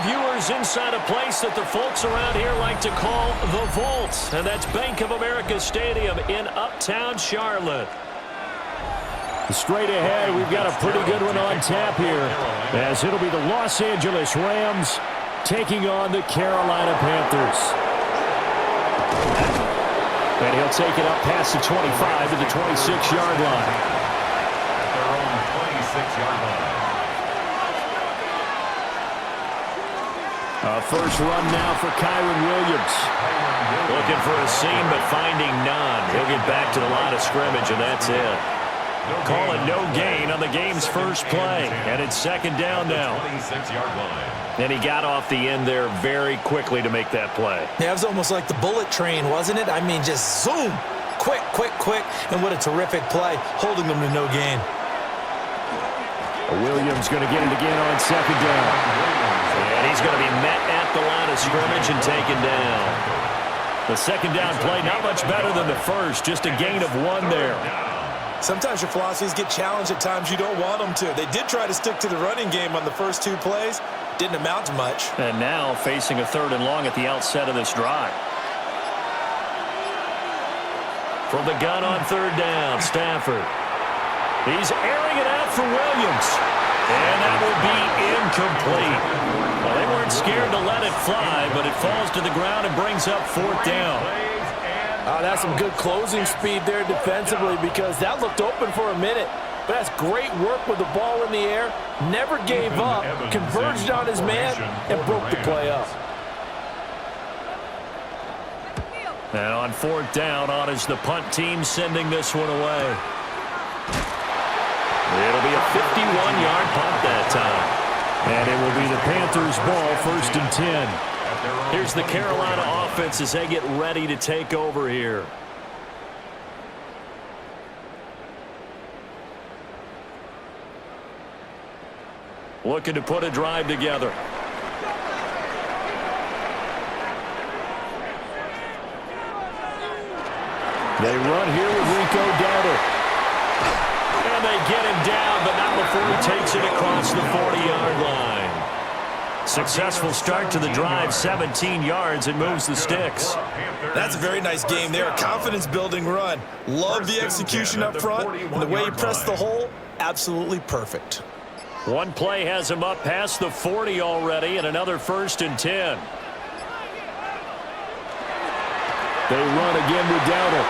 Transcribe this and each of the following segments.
viewers inside a place that the folks around here like to call the Vault, and that's Bank of America Stadium in Uptown Charlotte. Straight ahead, we've got a pretty good one on tap here, as it'll be the Los Angeles Rams taking on the Carolina Panthers. And he'll take it up past the 25 to the 26-yard line. At their own 26-yard line. First run now for Kyron Williams. Looking for a seam, but finding none. He'll get back to the line of scrimmage, and that's it. Call it no gain on the game's first play, and it's second down now. 26-yard line. And he got off the end there very quickly to make that play. Yeah, it was almost like the bullet train, wasn't it? I mean, just zoom. Quick, quick, quick. And what a terrific play, holding them to no gain. Williams going to get it again on second down. And he's going to be met at the line of scrimmage and taken down. The second down play, not much better than the first, just a gain of 1 there. Sometimes your philosophies get challenged at times you don't want them to. They did try to stick to the running game on the first 2 plays. Didn't amount to much. And now facing a 3rd and long at the outset of this drive. From the gun on 3rd down, Stafford. He's airing it out for Williams. And that will be incomplete. Well, they weren't scared to let it fly, but it falls to the ground and brings up 4th down. That's some good closing speed there defensively, because that looked open for a minute. But that's great work with the ball in the air. Never gave up, converged on his man, and broke the play up. And on 4th down, on is the punt team sending this one away. It'll be a 51-yard punt that time. And it will be the Panthers' ball, 1st and 10. Here's the Carolina offense as they get ready to take over here. Looking to put a drive together. They run here with Rico Dowdle. And they get him down, but not before he takes it across the 40-yard line. Successful start to the drive, 17 yards, and moves the sticks. That's a very nice game there. A confidence-building run. Love the execution up front. And the way he pressed the hole, absolutely perfect. One play has him up past the 40 already, and another 1st and 10. They run again with Dowdle.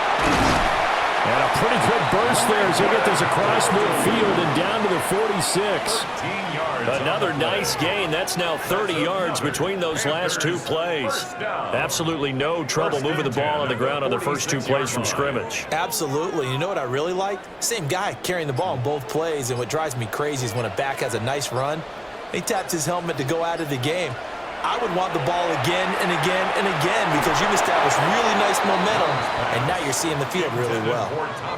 And a pretty good burst there as they get this across midfield and down to the 46. Another nice gain. That's now 30 yards between those last 2 plays. Absolutely no trouble moving the ball on the ground on the first 2 plays from scrimmage. Absolutely. You know what I really like? Same guy carrying the ball in both plays, and what drives me crazy is when a back has a nice run, he taps his helmet to go out of the game. I would want the ball again and again and again, because you've established really nice momentum, and now you're seeing the field really well.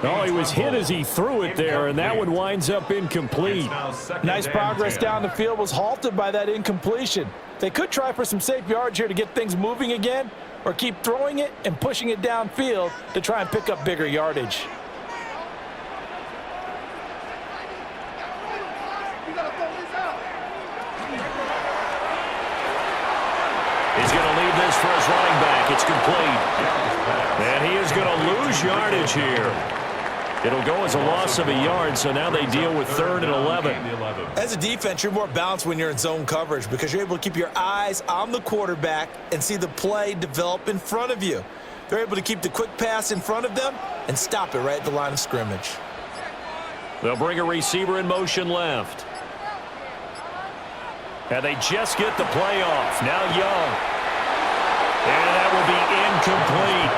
Oh, he was hit as he threw it there, and that one winds up incomplete. Nice progress down the field was halted by that incompletion. They could try for some safe yards here to get things moving again, or keep throwing it and pushing it downfield to try and pick up bigger yardage. He's going to leave this for his running back. It's complete. And he is going to lose yardage here. It'll go as a loss of a yard, so now they deal with 3rd and 11. As a defense, you're more balanced when you're in zone coverage, because you're able to keep your eyes on the quarterback and see the play develop in front of you. They're able to keep the quick pass in front of them and stop it right at the line of scrimmage. They'll bring a receiver in motion left. And they just get the play off. Now Young. And that will be incomplete.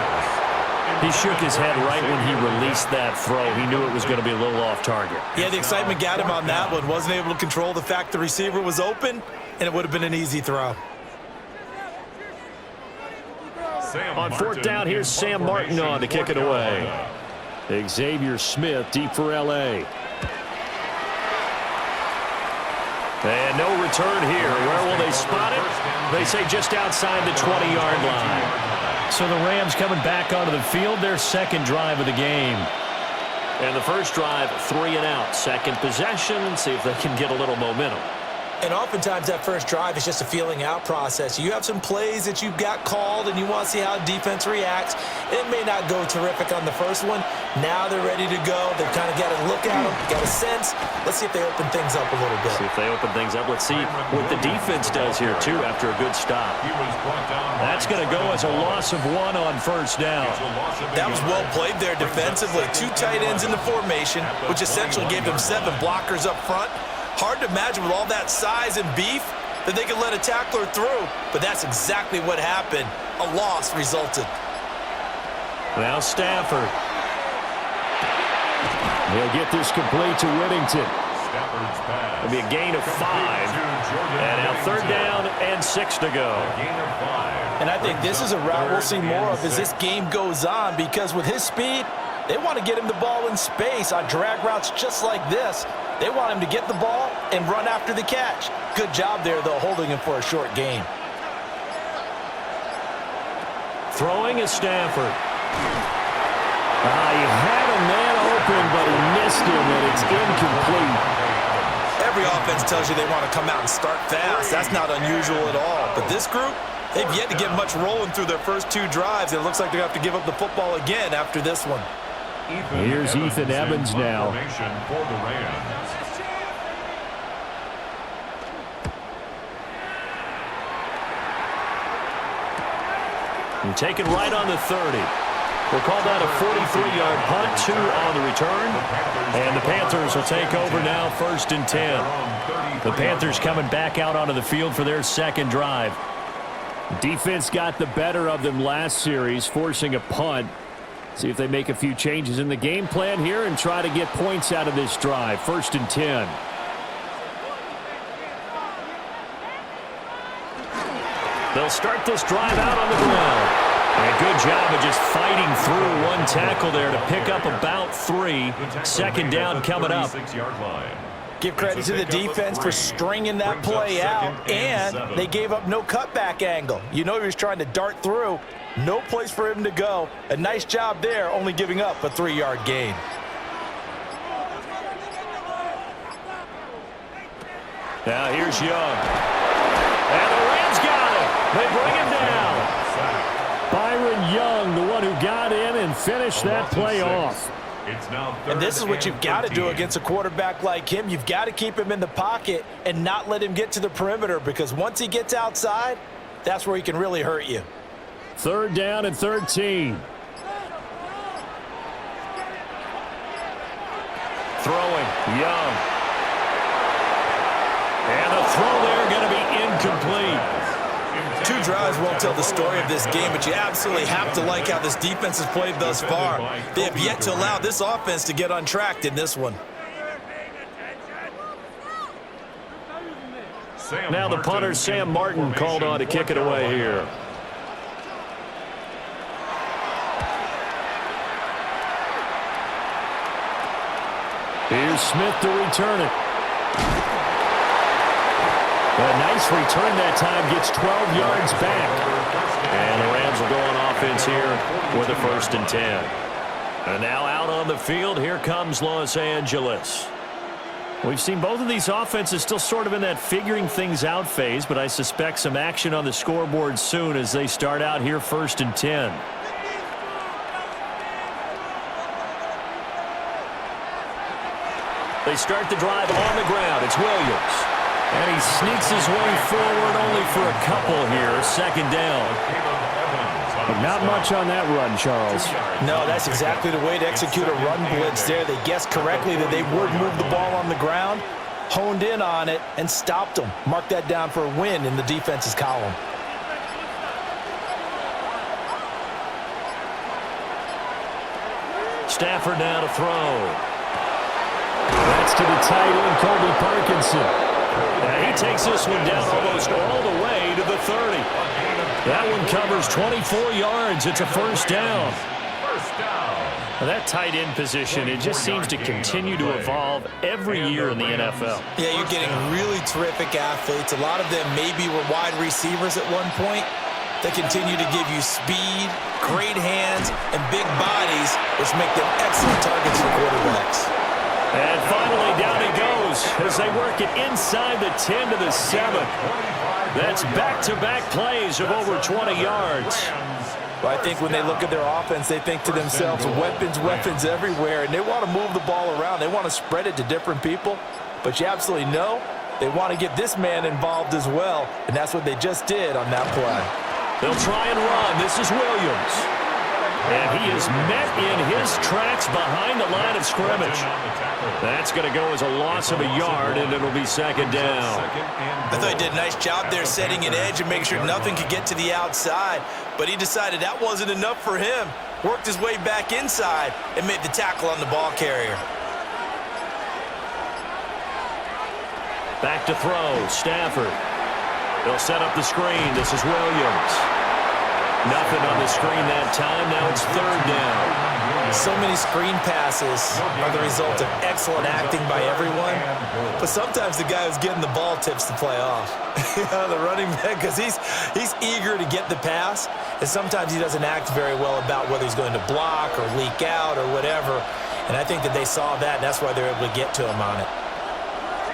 He shook his head right when he released that throw. He knew it was going to be a little off target. Yeah, the excitement got him on that one. Wasn't able to control the fact the receiver was open, and it would have been an easy throw. On 4th down, here's Sam Martin on to kick it away. Xavier Smith deep for L.A. And no return here. Where will they spot it? They say just outside the 20-yard line. So the Rams coming back onto the field, their 2nd drive of the game. And the first drive, 3 and out. Second possession, see if they can get a little momentum. And oftentimes that first drive is just a feeling out process. You have some plays that you've got called and you want to see how defense reacts. It may not go terrific on the first one. Now they're ready to go. They've kind of got to look at them, got a sense. Let's see if they open things up a little bit. See if they open things up. Let's see what the defense does here, too, after a good stop. That's going to go as a loss of 1 on first down. That was well played there defensively. 2 tight ends in the formation, which essentially gave them 7 blockers up front. Hard to imagine with all that size and beef that they could let a tackler through, but that's exactly what happened. A loss resulted. Now Stafford. He'll get this complete to Whittington. It'll be a gain of 5. And now 3rd down and 6 to go. And I think this is a route we'll see more of as this game goes on, because with his speed, they want to get him the ball in space on drag routes just like this. They want him to get the ball and run after the catch. Good job there, though, holding him for a short gain. Throwing is Stafford. He had a man open, but he missed him, and it's incomplete. Every offense tells you they want to come out and start fast. That's not unusual at all. But this group, they've yet to get much rolling through their first 2 drives. And it looks like they're going to have to give up the football again after this one. Here's Ethan Evans now. And taken right on the 30. We'll call that a 43-yard punt, 2 on the return. And the Panthers will take over now, 1st and 10. The Panthers coming back out onto the field for their 2nd drive. Defense got the better of them last series, forcing a punt. See if they make a few changes in the game plan here and try to get points out of this drive. 1st and 10. They'll start this drive out on the ground. And a good job of just fighting through 1 tackle there to pick up about 3. 2nd down coming up. Give credit to the defense for stringing that play out, and they gave up no cutback angle. You know he was trying to dart through. No place for him to go. A nice job there, only giving up a 3-yard gain. Now here's Young. And the Rams got him. They bring him down. Byron Young, the one who got in and finished that play off. And this is what you've got to do against a quarterback like him. You've got to keep him in the pocket and not let him get to the perimeter, because once he gets outside, that's where he can really hurt you. 3rd down and 13. Throwing, Young. And the throw there going to be incomplete. 2 drives won't tell the story of this game, but you absolutely have to like how this defense has played thus far. They have yet to allow this offense to get untracked in this one. Now the punter, Sam Martin, called on to kick it away here. Here's Smith to return it. A nice return that time, gets 12 yards back. And the Rams will go on offense here with a 1st and 10. And now out on the field, here comes Los Angeles. We've seen both of these offenses still sort of in that figuring things out phase, but I suspect some action on the scoreboard soon as they start out here 1st and 10. They start the drive on the ground. It's Williams. And he sneaks his way forward only for a couple here. 2nd down. But not much on that run, Charles. No, that's exactly the way to execute a run blitz there. They guessed correctly that they would move the ball on the ground, honed in on it, and stopped them. Mark that down for a win in the defense's column. Stafford now to throw. That's to the tight end, Colby Parkinson. And he takes this one down almost all the way to the 30. That one covers 24 yards. It's a 1st down. Well, that tight end position, it just seems to continue to evolve every year in the NFL. Yeah, you're getting really terrific athletes. A lot of them maybe were wide receivers at one point. They continue to give you speed, great hands, and big bodies, which make them excellent targets for quarterbacks. And finally, down he goes. goes as they work it inside the 10 to the 7. That's back-to-back plays of over 20 yards. Well, I think when they look at their offense, they think to themselves, weapons, weapons everywhere, and they want to move the ball around. They want to spread it to different people, but you absolutely know they want to get this man involved as well, and that's what they just did on that play. They'll try and run. This is Williams. And he is met in his tracks behind the line of scrimmage. That's going to go as a loss of a yard, and it'll be second down. I thought he did a nice job there setting an edge and making sure nothing could get to the outside, but he decided that wasn't enough for him. Worked his way back inside and made the tackle on the ball carrier. Back to throw, Stafford. They'll set up the screen. This is Williams. Nothing on the screen that time. Now it's third down. So many screen passes are the result of excellent acting by everyone, but sometimes the guy who's getting the ball tips the play off. The running back, because he's eager to get the pass, and sometimes he doesn't act very well about whether he's going to block or leak out or whatever, and I think that they saw that, and that's why they're able to get to him on it.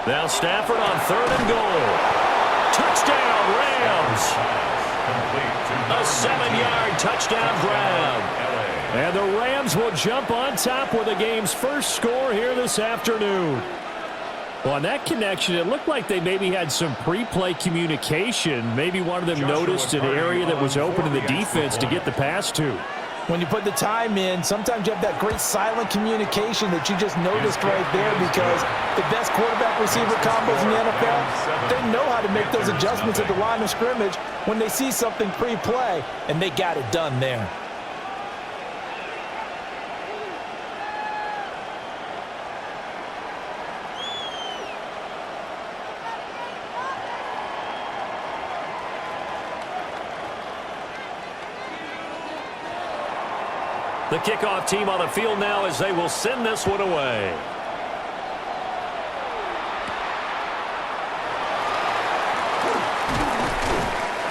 Now Stafford on third and goal. Touchdown, Rams! A 7-yard touchdown grab. And the Rams will jump on top with the game's first score here this afternoon. Well, on that connection, it looked like they maybe had some pre-play communication. Maybe one of them noticed an area that was open in the defense to get the pass to. When you put the time in, sometimes you have that great silent communication that you just noticed right there, because the best quarterback-receiver combos in the NFL, they know how to make those adjustments at the line of scrimmage when they see something pre-play, and they got it done there. The kickoff team on the field now as they will send this one away.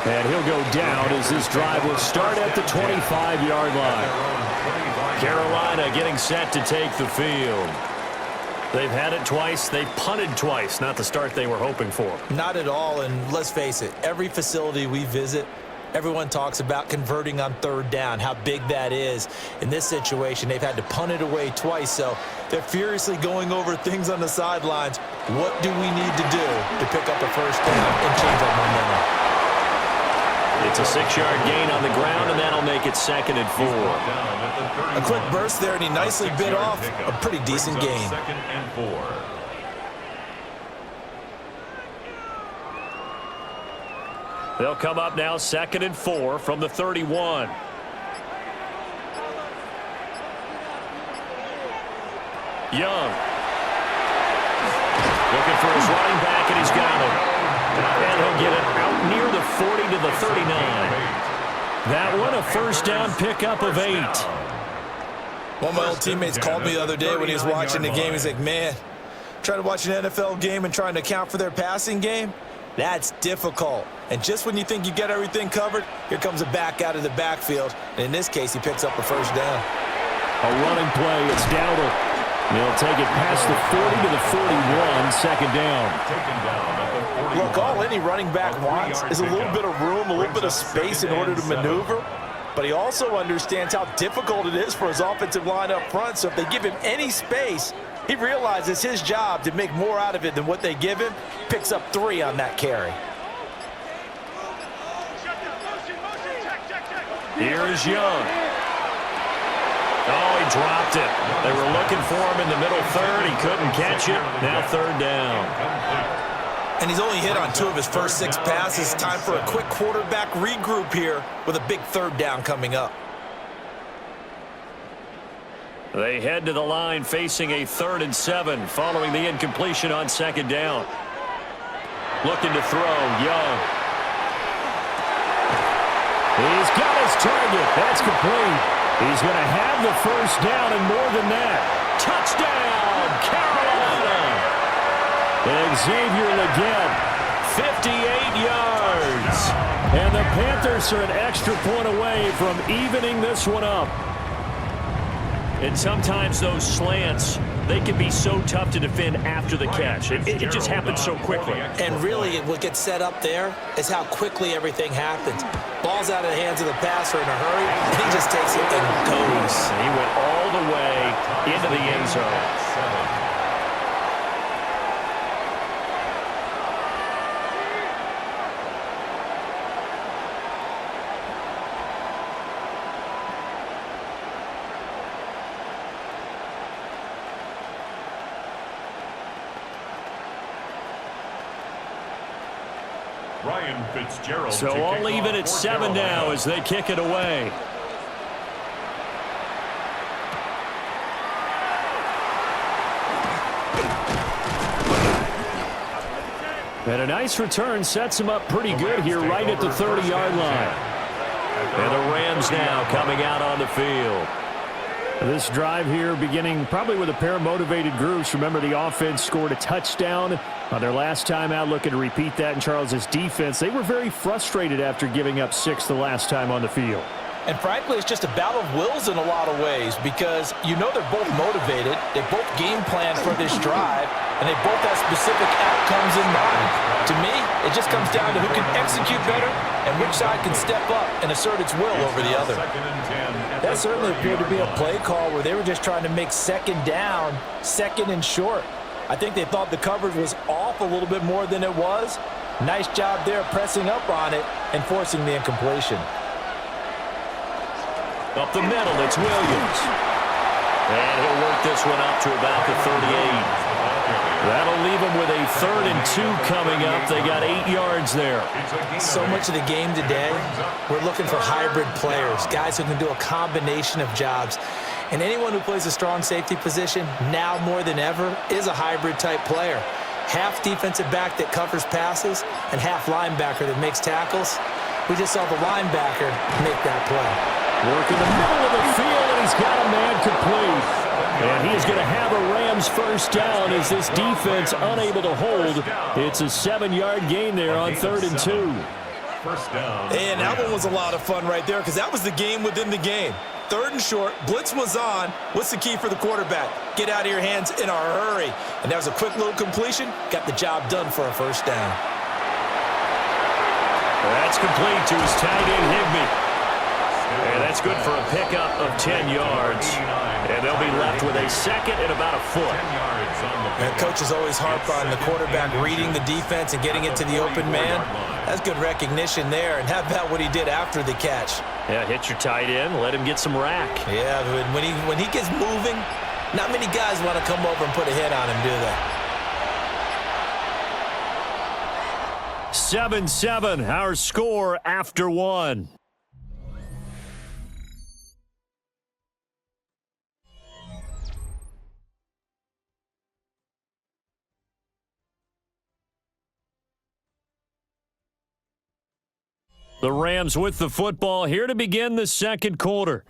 And he'll go down as this drive will start at the 25-yard line. Carolina getting set to take the field. They've had it twice. They've punted twice. Not the start they were hoping for. Not at all, and let's face it, every facility we visit, everyone talks about converting on third down, how big that is. In this situation, they've had to punt it away twice, so they're furiously going over things on the sidelines. What do we need to do to pick up a first down and change our momentum? It's a 6-yard gain on the ground, and that'll make it 2nd and 4. A quick burst there, and he nicely bit off a pretty decent gain. 2nd and 4. They'll come up now 2nd and 4 from the 31. Young. Looking for his running back, and he's got it. And he'll get it out near the 40 to the 39. That one, a first down pickup of 8. One of my old teammates called me the other day when he was watching the game. He's like, man, trying to watch an NFL game and trying to account for their passing game? That's difficult. And just when you think you get everything covered, here comes a back out of the backfield. And in this case, he picks up a first down. A running play. It's Dowdle. They'll take it past the 40 to the 41, second down. Look, all any running back wants is a little bit of room, a little bit of space in order to maneuver. But he also understands how difficult it is for his offensive line up front. So if they give him any space, he realizes his job to make more out of it than what they give him. Picks up 3 on that carry. Here is Young. Oh, he dropped it. They were looking for him in the middle third. He couldn't catch it. Now third down. And he's only hit on 2 of his first 6 passes. Time for a quick quarterback regroup here with a big third down coming up. They head to the line facing a 3rd and 7 following the incompletion on 2nd down. Looking to throw, Young. He's got his target. That's complete. He's going to have the first down and more than that. Touchdown, Carolina! Xavier Legette, 58 yards. And the Panthers are an extra point away from evening this one up. And sometimes those slants they can be so tough to defend after the catch. It just happens so quickly. And really, what gets set up there is how quickly everything happens. Ball's out of the hands of the passer in a hurry, and he just takes it and goes. He went all the way into the end zone. So all even at 7 now as they kick it away. And a nice return sets him up pretty good here right at the 30-yard line. And the Rams now coming out on the field. This drive here beginning probably with a pair of motivated groups. Remember, the offense scored a touchdown on their last time out, looking to repeat that in Charles's defense. They were very frustrated after giving up 6 the last time on the field. And frankly, it's just a battle of wills in a lot of ways because you know they're both motivated. They both game plan for this drive, and they both have specific outcomes in mind. To me, it just comes down to who can execute better and which side can step up and assert its will over the other. That certainly appeared to be a play call where they were just trying to make second down, second and short. I think they thought the coverage was off a little bit more than it was. Nice job there pressing up on it and forcing the incompletion. Up the middle, it's Williams. And he'll work this one up to about the 38. That'll leave them with a 3rd and 2 coming up. They got 8 yards there. So much of the game today, we're looking for hybrid players, guys who can do a combination of jobs. And anyone who plays a strong safety position, now more than ever, is a hybrid type player. Half defensive back that covers passes and half linebacker that makes tackles. We just saw the linebacker make that play. Work in the middle of the field, and he's got a man complete. And he is going to have a Rams first down as this defense unable to hold. It's a 7-yard gain there on 3rd and 2. First down. And that one was a lot of fun right there because that was the game within the game. 3rd and short, blitz was on. What's the key for the quarterback? Get out of your hands in a hurry. And that was a quick little completion. Got the job done for a first down. That's complete to his tight end, Higbee. And that's good for a pickup of 10 yards. And they'll be left with a 2nd and about a foot. And coaches always harp on the quarterback reading the defense and getting it to the open man. That's good recognition there. And how about what he did after the catch? Yeah, hit your tight end, let him get some rack. Yeah, but when he gets moving, not many guys want to come over and put a hit on him, do they? 7-7, our score after 1. The Rams with the football here to begin the second quarter,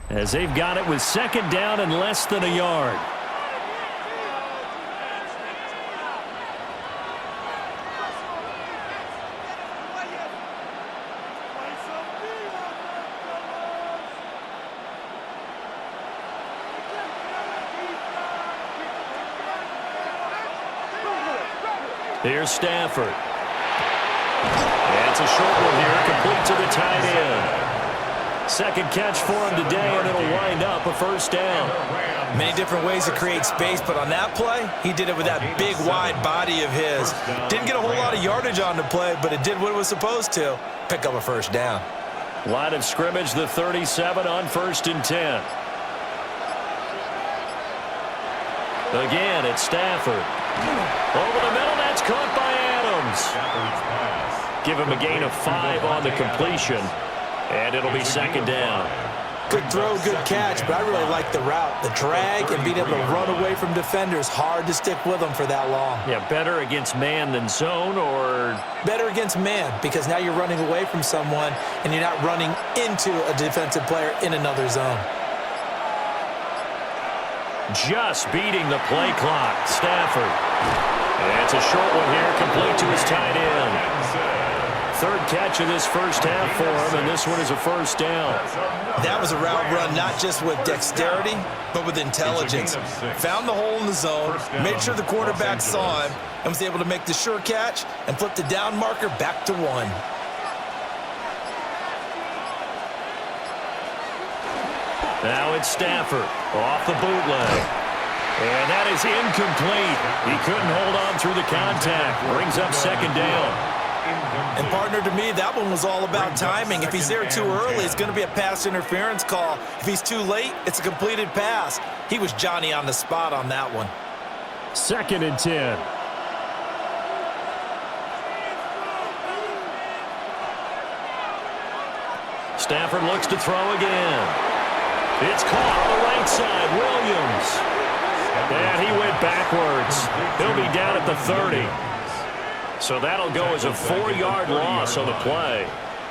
as they've got it with 2nd down and less than a yard. Here's Stafford. It's a short one here, complete to the tight end. Second catch for him today, and it'll wind up a first down. Many different ways to create space, but on that play, he did it with that big, wide body of his. Didn't get a whole lot of yardage on the play, but it did what it was supposed to. Pick up a first down. Line of scrimmage, the 37 on 1st and 10. Again, it's Stafford. Over the middle, that's caught by Adams. Give him a gain of 5 on the completion, and it'll be 2nd down. Good throw, good catch, but I really like the route. The drag and being able to run away from defenders, hard to stick with them for that long. Yeah, better against man than zone, or? Better against man, because now you're running away from someone, and you're not running into a defensive player in another zone. Just beating the play clock, Stafford. And it's a short one here, complete to his tight end. Third catch of this first half for him, and this one is a first down. That was a route run not just with dexterity, but with intelligence. Found the hole in the zone, made sure the quarterback saw him, and was able to make the sure catch and flip the down marker back to 1. Now it's Stafford off the bootleg. And that is incomplete. He couldn't hold on through the contact. Brings up second down. And, partner, to me, that one was all about timing. If he's there too early, it's going to be a pass interference call. If he's too late, it's a completed pass. He was Johnny on the spot on that one. 2nd and 10. Stafford looks to throw again. It's caught on the right side. Williams. And he went backwards. He'll be down at the 30. So that'll go as a 4-yard loss on the play.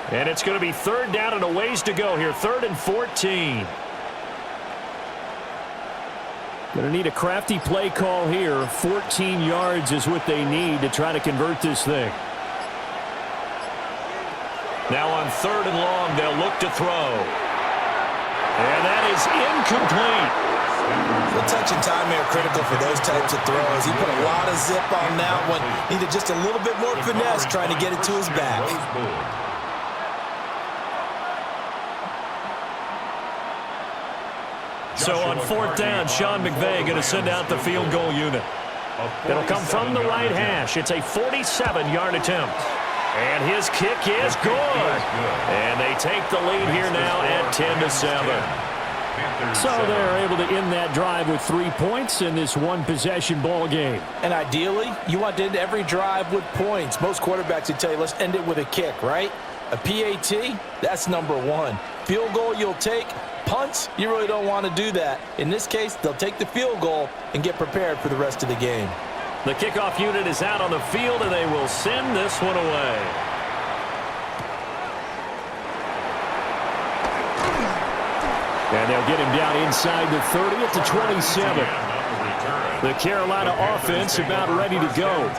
And it's going to be 3rd down and a ways to go here. 3rd and 14. Going to need a crafty play call here. 14 yards is what they need to try to convert this thing. Now on 3rd and long, they'll look to throw. And that is incomplete. The touch and timing are critical for those types of throws. He put a lot of zip on that one. Needed just a little bit more finesse trying to get it to his back. So on 4th down, Sean McVay going to send out the field goal unit. It'll come from the right hash. It's a 47-yard attempt. And his kick is good. And they take the lead here now at 10-7. So they're able to end that drive with 3 points in this one-possession ball game. And ideally, you want to end every drive with points. Most quarterbacks would tell you, let's end it with a kick, right? A PAT, that's number 1. Field goal you'll take. Punts, you really don't want to do that. In this case, they'll take the field goal and get prepared for the rest of the game. The kickoff unit is out on the field, and they will send this one away. And they'll get him down inside the 30 at the 27. The Carolina offense about ready to go.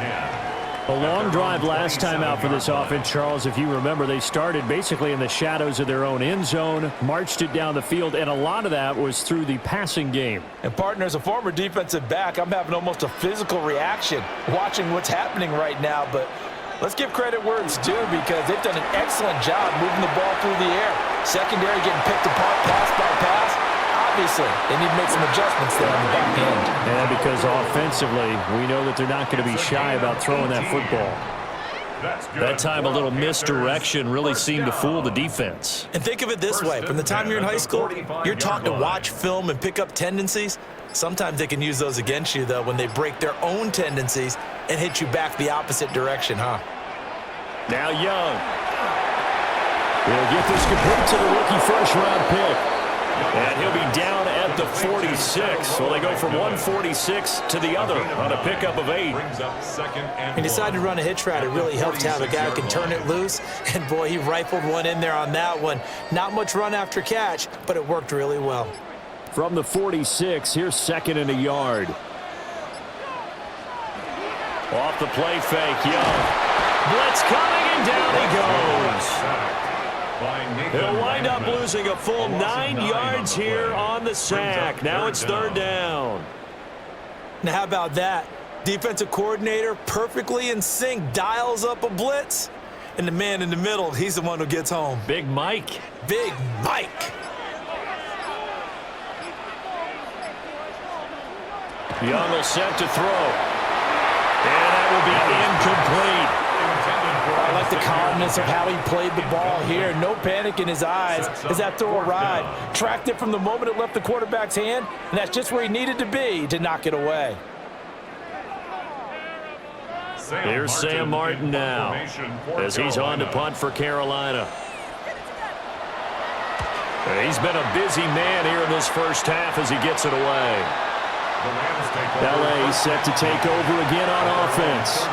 A long drive last time out for this offense, Charles. If you remember, they started basically in the shadows of their own end zone, marched it down the field, and a lot of that was through the passing game. And, partner, as a former defensive back, I'm having almost a physical reaction watching what's happening right now. But let's give credit where it's due because they've done an excellent job moving the ball through the air. Secondary getting picked apart pass by pass. Obviously, they need to make some adjustments there on the back end. And because offensively, we know that they're not going to be shy about throwing that football. That time a little misdirection really seemed to fool the defense. And think of it this way. From the time you're in high school, you're taught to watch film and pick up tendencies. Sometimes they can use those against you, though, when they break their own tendencies and hit you back the opposite direction, huh? Now Young. He'll get this complete to the rookie first-round pick. And he'll be down at the 46. So they go from 146 to the other on a pickup of 8. He decided to run a hitch route. It really helped to have a guy who can turn it loose. And, boy, he rifled one in there on that one. Not much run after catch, but it worked really well. From the 46, here's 2nd and a yard. Off the play fake, Young. Blitz coming, and down he goes. He'll wind up losing a full 9 yards here on the sack. Now it's 3rd down. Now, how about that? Defensive coordinator perfectly in sync, dials up a blitz. And the man in the middle, he's the one who gets home. Big Mike. Big Mike. Young will set to throw. And that will be incomplete. I like the calmness of how he played the ball here. No panic in his eyes as that throw arrived. Tracked it from the moment it left the quarterback's hand, and that's just where he needed to be to knock it away. Here's Sam Martin now as he's on to punt for Carolina. And he's been a busy man here in this first half as he gets it away. LA set to take over again on offense.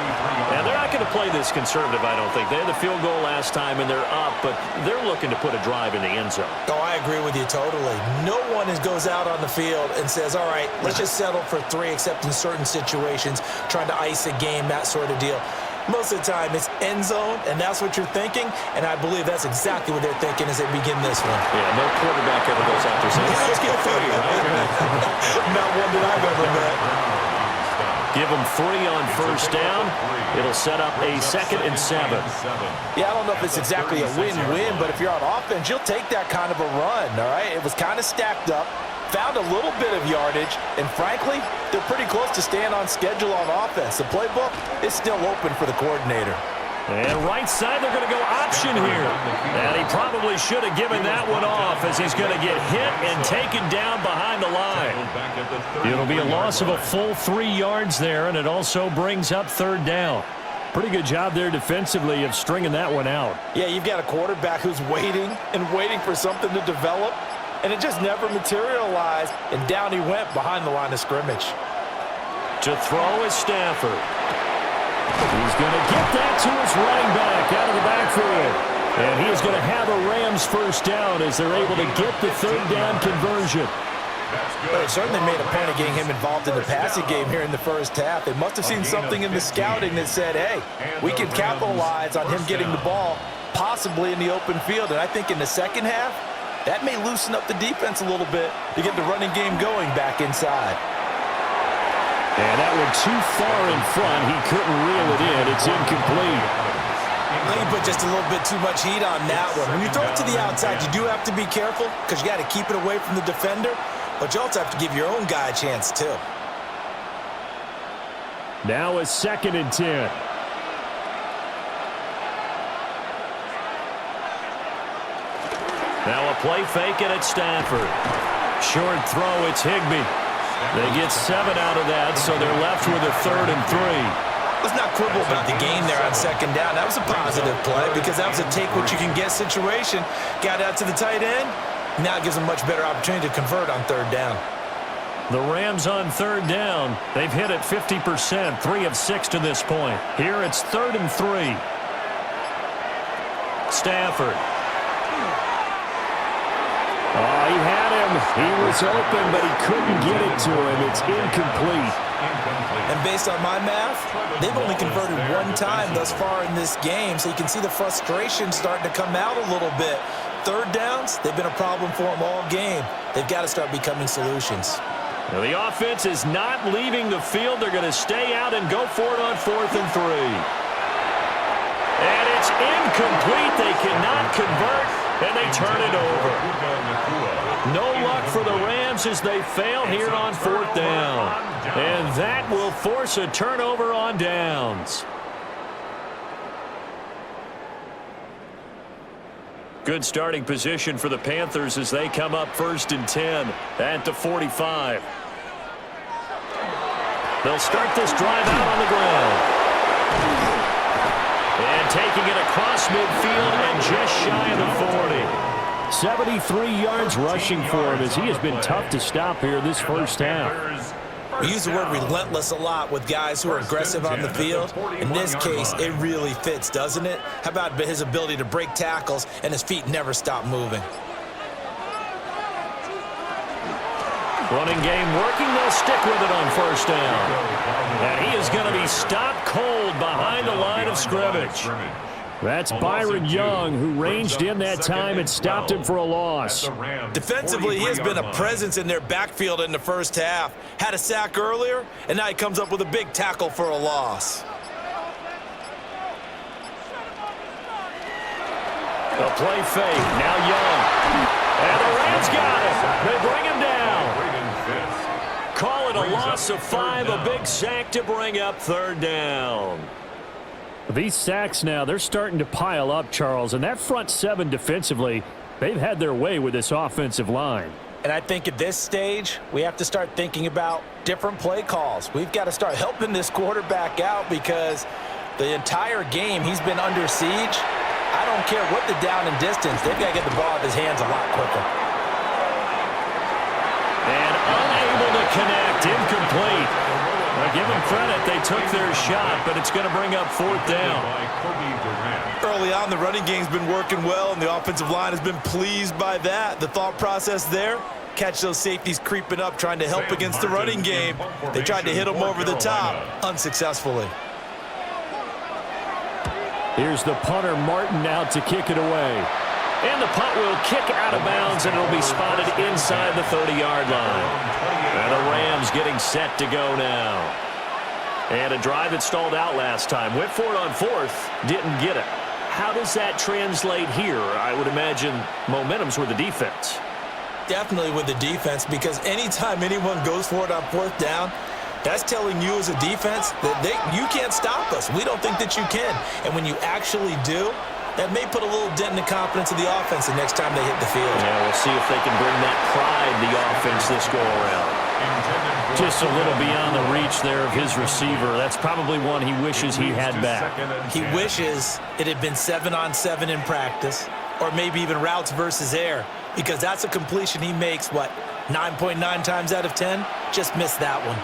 Now, they're not going to play this conservative, I don't think. They had the field goal last time, and they're up, but they're looking to put a drive in the end zone. Oh, I agree with you totally. No one goes out on the field and says, all right, let's just settle for 3, except in certain situations, trying to ice a game, that sort of deal. Most of the time, it's end zone, and that's what you're thinking, and I believe that's exactly what they're thinking as they begin this one. Yeah, no quarterback ever goes out there saying, let's get 3, right? Not one that I've ever met. Give them 3 on first down. It'll set up a 2nd and 7. Yeah, I don't know if it's exactly a win-win, but if you're on offense, you'll take that kind of a run, all right? It was kind of stacked up, found a little bit of yardage, and frankly, they're pretty close to staying on schedule on offense. The playbook is still open for the coordinator. And right side, they're going to go option here. And he probably should have given that one off as he's going to get hit and taken down behind the line. It'll be a loss of a full 3 yards there, and it also brings up 3rd down. Pretty good job there defensively of stringing that one out. Yeah, you've got a quarterback who's waiting and waiting for something to develop, and it just never materialized, and down he went behind the line of scrimmage. To throw is Stafford. He's going to get that to his running back out of the backfield. And he is going to have a Rams first down as they're able to get the 3rd down conversion. Well, they certainly made a point of getting him involved in the passing game here in the first half. They must have seen something in the scouting that said, hey, we can capitalize on him getting the ball possibly in the open field. And I think in the second half, that may loosen up the defense a little bit to get the running game going back inside. And that one too far in front. He couldn't reel it in. It's incomplete. I think you put just a little bit too much heat on that one. When you throw it to the outside, you do have to be careful because you got to keep it away from the defender, but you also have to give your own guy a chance too. Now a 2nd and 10. Now a play fake, and it's Stafford. Short throw, it's Higbee. They get 7 out of that, so they're left with a 3rd and 3. Let's not quibble about the gain there on 2nd down. That was a positive play because that was a take-what-you-can-get situation. Got out to the tight end. Now it gives them a much better opportunity to convert on 3rd down. The Rams on 3rd down. They've hit it 50%, 3 of 6 to this point. Here it's 3rd and 3. Stafford. Oh, he had him. He was open, but he couldn't get it to him. It's incomplete. And based on my math, they've only converted 1 time thus far in this game, so you can see the frustration starting to come out a little bit. 3rd downs, they've been a problem for them all game. They've got to start becoming solutions. Now the offense is not leaving the field. They're going to stay out and go for it on 4th and 3. And it's incomplete. They cannot convert, and they turn it over. No luck for the Rams as they fail here on 4th down. And that will force a turnover on downs. Good starting position for the Panthers as they come up 1st and 10 at the 45. They'll start this drive out on the ground. And taking it across midfield and just shy of the 40. 73 yards rushing for him as he has been tough to stop here this first half. We use the word relentless a lot with guys who are aggressive on the field. In this case, it really fits, doesn't it? How about his ability to break tackles and his feet never stop moving? Running game working. They'll stick with it on 1st down. And he is going to be stopped cold behind the line of scrimmage. That's Byron Young, who ranged in that time and stopped him for a loss. Defensively, he has been a presence in their backfield in the first half. Had a sack earlier, and now he comes up with a big tackle for a loss. A play fake. Now Young. And the Rams got him. They bring him down. Call it a loss of 5, a big sack to bring up 3rd down. These sacks now, they're starting to pile up, Charles, and that front 7 defensively, they've had their way with this offensive line. And I think at this stage, we have to start thinking about different play calls. We've got to start helping this quarterback out because the entire game he's been under siege. I don't care what the down and distance. They've got to get the ball out of his hands a lot quicker. And unable to connect, incomplete. Now give them credit, they took their shot, but it's going to bring up 4th down. Early on, the running game's been working well, and the offensive line has been pleased by that. The thought process there, catch those safeties creeping up, trying to help against the running game. They tried to hit them over the top, unsuccessfully. Here's the punter, Martin, out to kick it away. And the punt will kick out of bounds, and it'll be spotted inside the 30-yard line. And the Rams getting set to go now. And a drive that stalled out last time. Went for it on fourth, didn't get it. How does that translate here? I would imagine momentum's with the defense. Definitely with the defense, because anytime anyone goes for it on fourth down, that's telling you as a defense that you can't stop us. We don't think that you can. And when you actually do, that may put a little dent in the confidence of the offense the next time they hit the field. Yeah, we'll see if they can bring that pride to the offense this go-around. Just a little beyond the reach there of his receiver. That's probably one he wishes he had back. He wishes it had been 7-on-7 in practice, or maybe even routes versus air, because that's a completion he makes, 9.9 times out of 10? Just missed that one.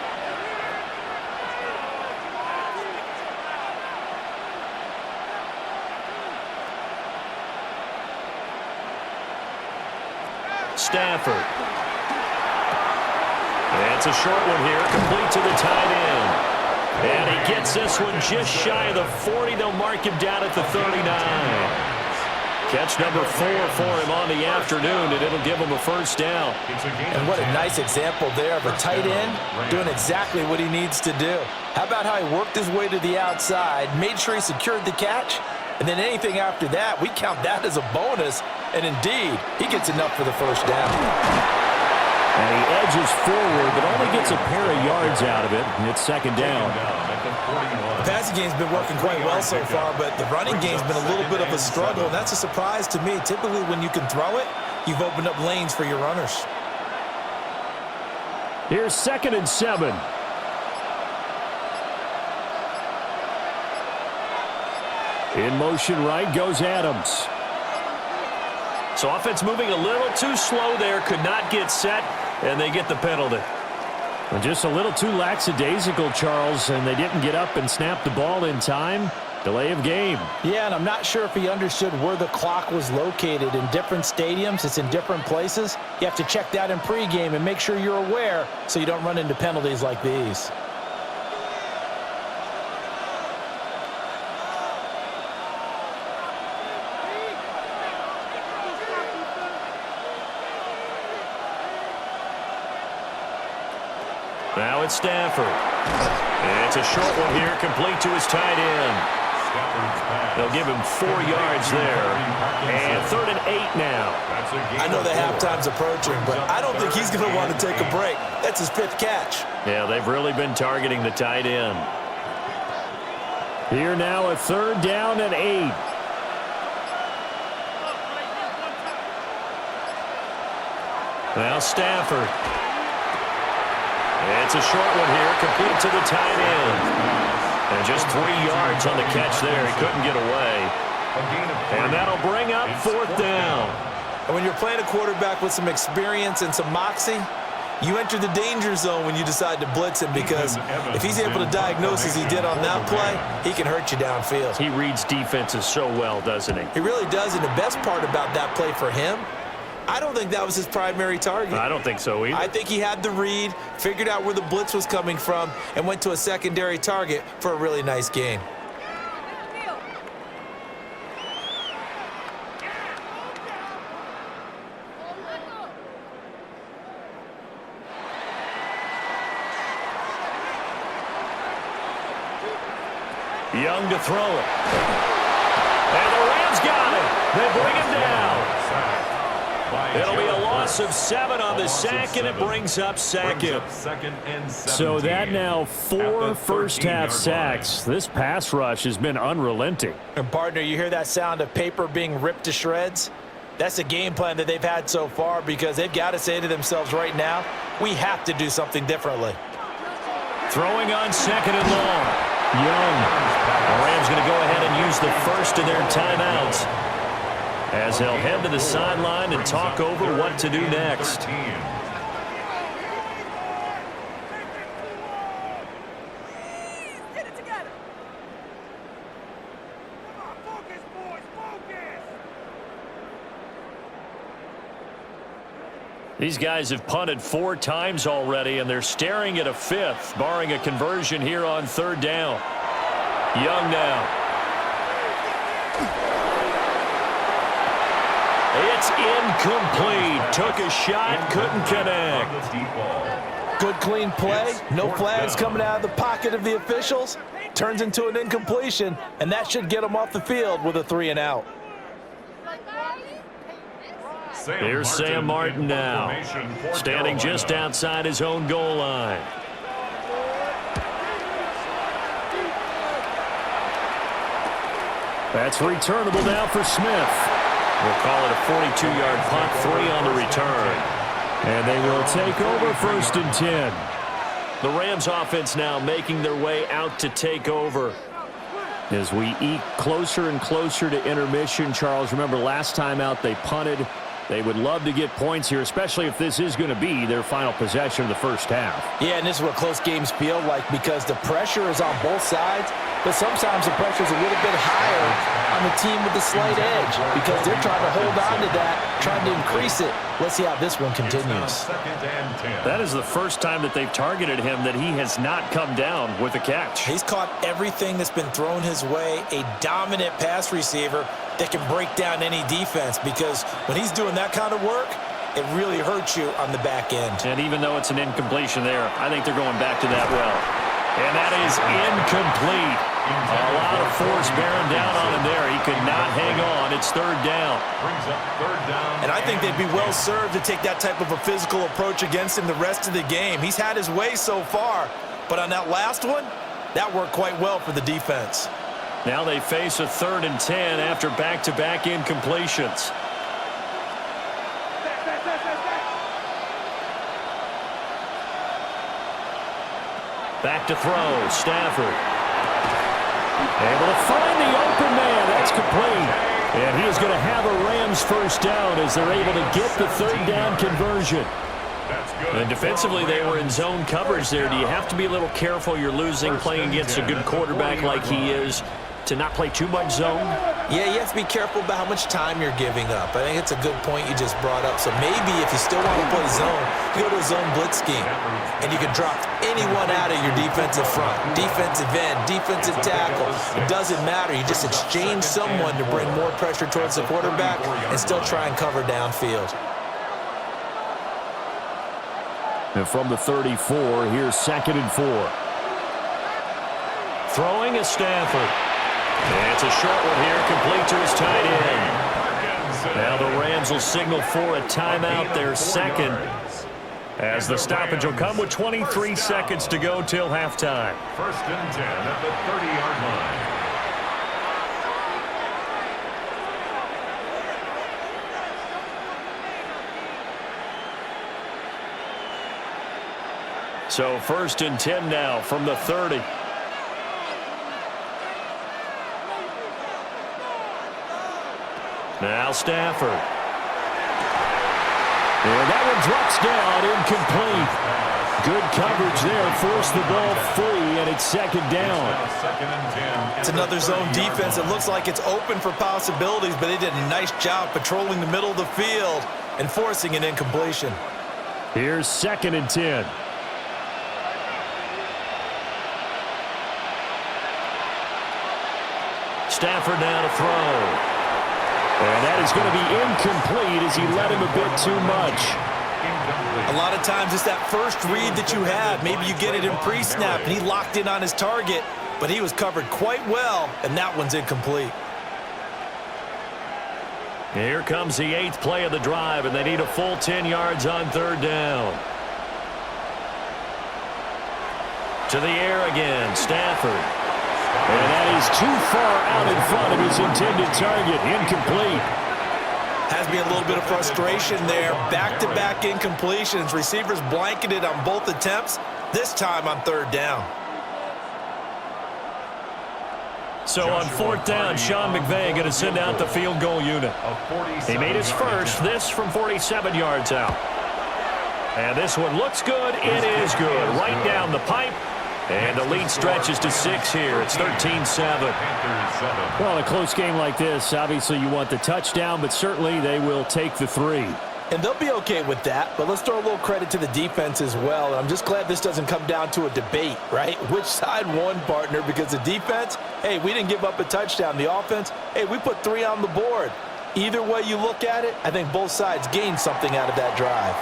Stafford. It's a short one here, complete to the tight end. And he gets this one just shy of the 40. They'll mark him down at the 39. Catch number 4 for him on the afternoon, and it'll give him a first down. And what a nice example there of a tight end doing exactly what he needs to do. How about how he worked his way to the outside, made sure he secured the catch, and then anything after that, we count that as a bonus. And indeed, he gets enough for the first down. And he edges forward, but only gets a pair of yards out of it, and it's second down. The passing game's been working quite well so far, but the running game's been a little bit of a struggle, and that's a surprise to me. Typically, when you can throw it, you've opened up lanes for your runners. Here's 2nd and 7. In motion right goes Adams. So offense moving a little too slow there, could not get set, and they get the penalty. And just a little too lackadaisical, Charles, and they didn't get up and snap the ball in time. Delay of game. Yeah, and I'm not sure if he understood where the clock was located. In different stadiums, it's in different places. You have to check that in pregame and make sure you're aware so you don't run into penalties like these. Now it's Stafford. It's a short one here, complete to his tight end. They'll give him 4 yards there. And 3rd and 8 now. I know the halftime's approaching, but I don't think he's going to want to take a break. That's his 5th catch. Yeah, they've really been targeting the tight end. Here now, a 3rd down and 8. Now Stafford. It's a short one here, complete to the tight end. And just 3 yards on the catch there. He couldn't get away. And that'll bring up 4th down. And when you're playing a quarterback with some experience and some moxie, you enter the danger zone when you decide to blitz him, because if he's able to diagnose as he did on that play, he can hurt you downfield. He reads defenses so well, doesn't he? He really does, and the best part about that play for him, I don't think that was his primary target. I don't think so either. I think he had the read, figured out where the blitz was coming from, and went to a secondary target for a really nice gain. Young to throw it. And the Rams got it. They bring him down. It'll be a loss of 7 on the sack, and it brings up 2nd. So that now 4 first-half sacks. This pass rush has been unrelenting. And, partner, you hear that sound of paper being ripped to shreds? That's the game plan that they've had so far, because they've got to say to themselves right now, we have to do something differently. Throwing on 2nd and long. Young. The Rams going to go ahead and use the first of their timeouts, as they'll head to the sideline and talk over what to do next. These guys have punted 4 times already, and they're staring at a 5th, barring a conversion here on 3rd down. Young now. It's incomplete. Took a shot, couldn't connect. Good clean play. No flags coming out of the pocket of the officials. Turns into an incompletion, and that should get him off the field with a 3 and out. Here's Sam Martin now, standing just outside his own goal line. That's returnable now for Smith. We'll call it a 42-yard punt, 3 on the return. And they will take over 1st and 10. The Rams offense now making their way out to take over. As we eke closer and closer to intermission, Charles, remember last time out they punted. They would love to get points here, especially if this is going to be their final possession of the first half. Yeah, and this is what close games feel like because the pressure is on both sides, but sometimes the pressure is a little bit higher on the team with the slight edge because they're trying to hold on to that, trying to increase it. Let's see how this one continues. That is the first time that they've targeted him that he has not come down with a catch. He's caught everything that's been thrown his way, a dominant pass receiver that can break down any defense because when he's doing that kind of work, it really hurts you on the back end. And even though it's an incompletion there, I think they're going back to that well. And that is incomplete. A lot of force bearing down on him there. He could not hang on. It's 3rd down. And I think they'd be well served to take that type of a physical approach against him the rest of the game. He's had his way so far, but on that last one, that worked quite well for the defense. Now they face a 3rd and 10 after back-to-back incompletions. Back to throw, Stafford. Able to find the open man. That's complete. And he is going to have a Rams first down as they're able to get the 3rd down conversion. And defensively, they were in zone coverage there. Do you have to be a little careful? You're losing playing against a good quarterback like he is to not play too much zone? Yeah, you have to be careful about how much time you're giving up. I think it's a good point you just brought up. So maybe if you still want to play zone, you go to a zone blitz scheme, and you can drop anyone out of your defensive front, defensive end, defensive tackle. It doesn't matter. You just exchange someone to bring more pressure towards the quarterback and still try and cover downfield. And from the 34, here's 2nd and 4. Throwing is Stafford. And it's a short one here, complete to his tight end. Now the Rams will signal for a timeout, their 2nd, as the stoppage will come with 23 seconds to go till halftime. 1st and 10 at the 30-yard line. So 1st and 10 now from the 30. Now Stafford. And that one drops down, incomplete. Good coverage there, forced the ball free, and it's 2nd down. It's another zone defense. It looks like it's open for possibilities, but they did a nice job patrolling the middle of the field and forcing an incompletion. Here's 2nd and 10. Stafford now to throw. And that is going to be incomplete as he led him a bit too much. A lot of times it's that first read that you have. Maybe you get it in pre-snap, and he locked in on his target, but he was covered quite well, and that one's incomplete. Here comes the 8th play of the drive, and they need a full 10 yards on 3rd down. To the air again, Stafford. And that is too far out in front of his intended target. Incomplete. Has been a little bit of frustration there. Back-to-back incompletions. Receivers blanketed on both attempts, this time on 3rd down. So on 4th down, Sean McVay going to send out the field goal unit. He made his first, this from 47 yards out. And this one looks good. It is good. Right down the pipe. And the lead stretches to 6 here. It's 13-7. Well, in a close game like this, obviously you want the touchdown, but certainly they will take the 3. And they'll be okay with that, but let's throw a little credit to the defense as well. I'm just glad this doesn't come down to a debate, right? Which side won, partner? Because the defense, hey, we didn't give up a touchdown. The offense, hey, we put 3 on the board. Either way you look at it, I think both sides gained something out of that drive.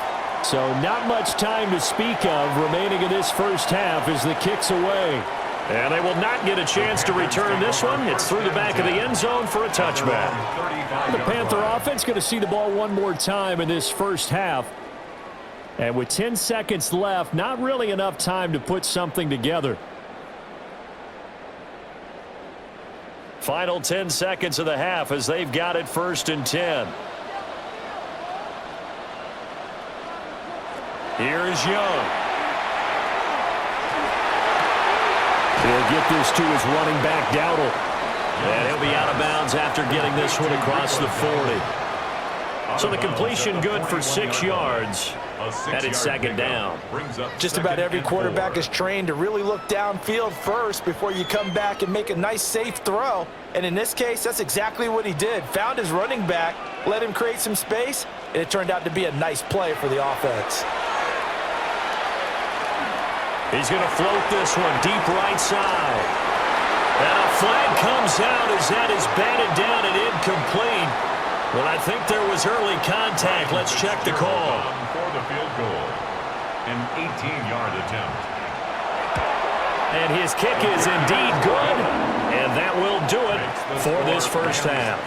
So not much time to speak of remaining in this first half as the kick's away. And they will not get a chance to return this one. It's through the back of the end zone for a touchback. The Panther offense going to see the ball one more time in this first half. And with 10 seconds left, not really enough time to put something together. Final 10 seconds of the half as they've got it 1st and 10. Here's Young. He'll get this to his running back, Dowdle. And he'll be out of bounds after getting this one across the 40. So the completion good for 6 yards. And it's 2nd down. Just about every quarterback is trained to really look downfield first before you come back and make a nice, safe throw. And in this case, that's exactly what he did. Found his running back, let him create some space, and it turned out to be a nice play for the offense. He's going to float this one deep right side. And a flag comes out as that is batted down and incomplete. Well, I think there was early contact. Let's check the call. For the field goal, an 18-yard attempt. And his kick is indeed good. And that will do it for this first half.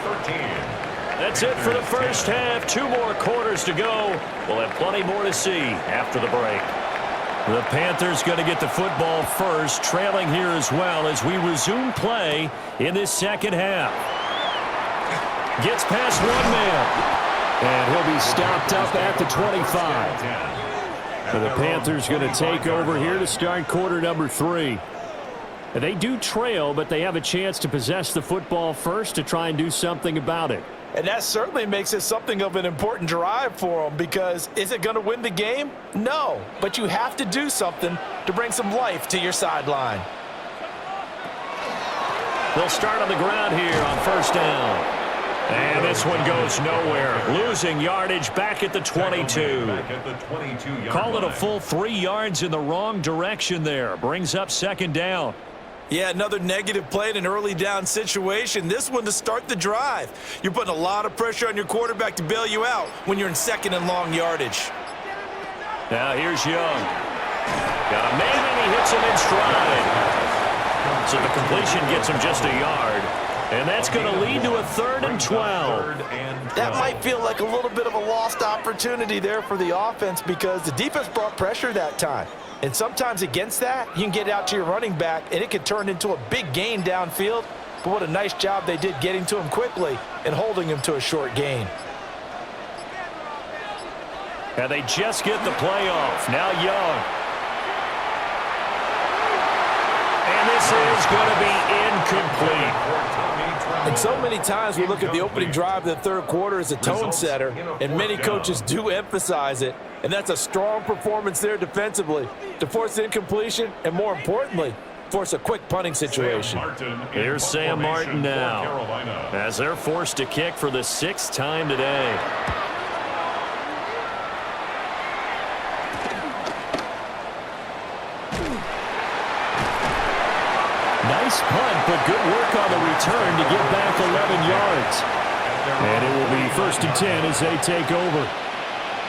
That's it for the first half. 2 more quarters to go. We'll have plenty more to see after the break. The Panthers going to get the football first, trailing here as well as we resume play in this second half. Gets past one man. And he'll be stopped up at the 25. So the Panthers going to take over here to start quarter number 3. They do trail, but they have a chance to possess the football first to try and do something about it. And that certainly makes it something of an important drive for them, because is it going to win the game? No, but you have to do something to bring some life to your sideline. They'll start on the ground here on 1st down. And this one goes nowhere. Losing yardage back at the 22. Call it a full 3 yards in the wrong direction there. Brings up 2nd down. Yeah, another negative play in an early down situation. This one to start the drive. You're putting a lot of pressure on your quarterback to bail you out when you're in 2nd and long yardage. Now here's Young. Got a man and he hits him in stride. So the completion gets him just a yard. And that's going to lead to a 3rd and 12. That might feel like a little bit of a lost opportunity there for the offense, because the defense brought pressure that time. And sometimes against that, you can get out to your running back, and it can turn into a big gain downfield. But what a nice job they did getting to him quickly and holding him to a short gain. And they just get the playoff. Now Young. And this is going to be incomplete. And so many times we look at the opening drive of the 3rd quarter as a tone setter, and many coaches do emphasize it. And that's a strong performance there defensively to force incompletion and, more importantly, force a quick punting situation. Here's Sam Martin now as they're forced to kick for the 6th time today. Nice punt, but good work on the return to get back 11 yards. And it will be 1st and 10 as they take over.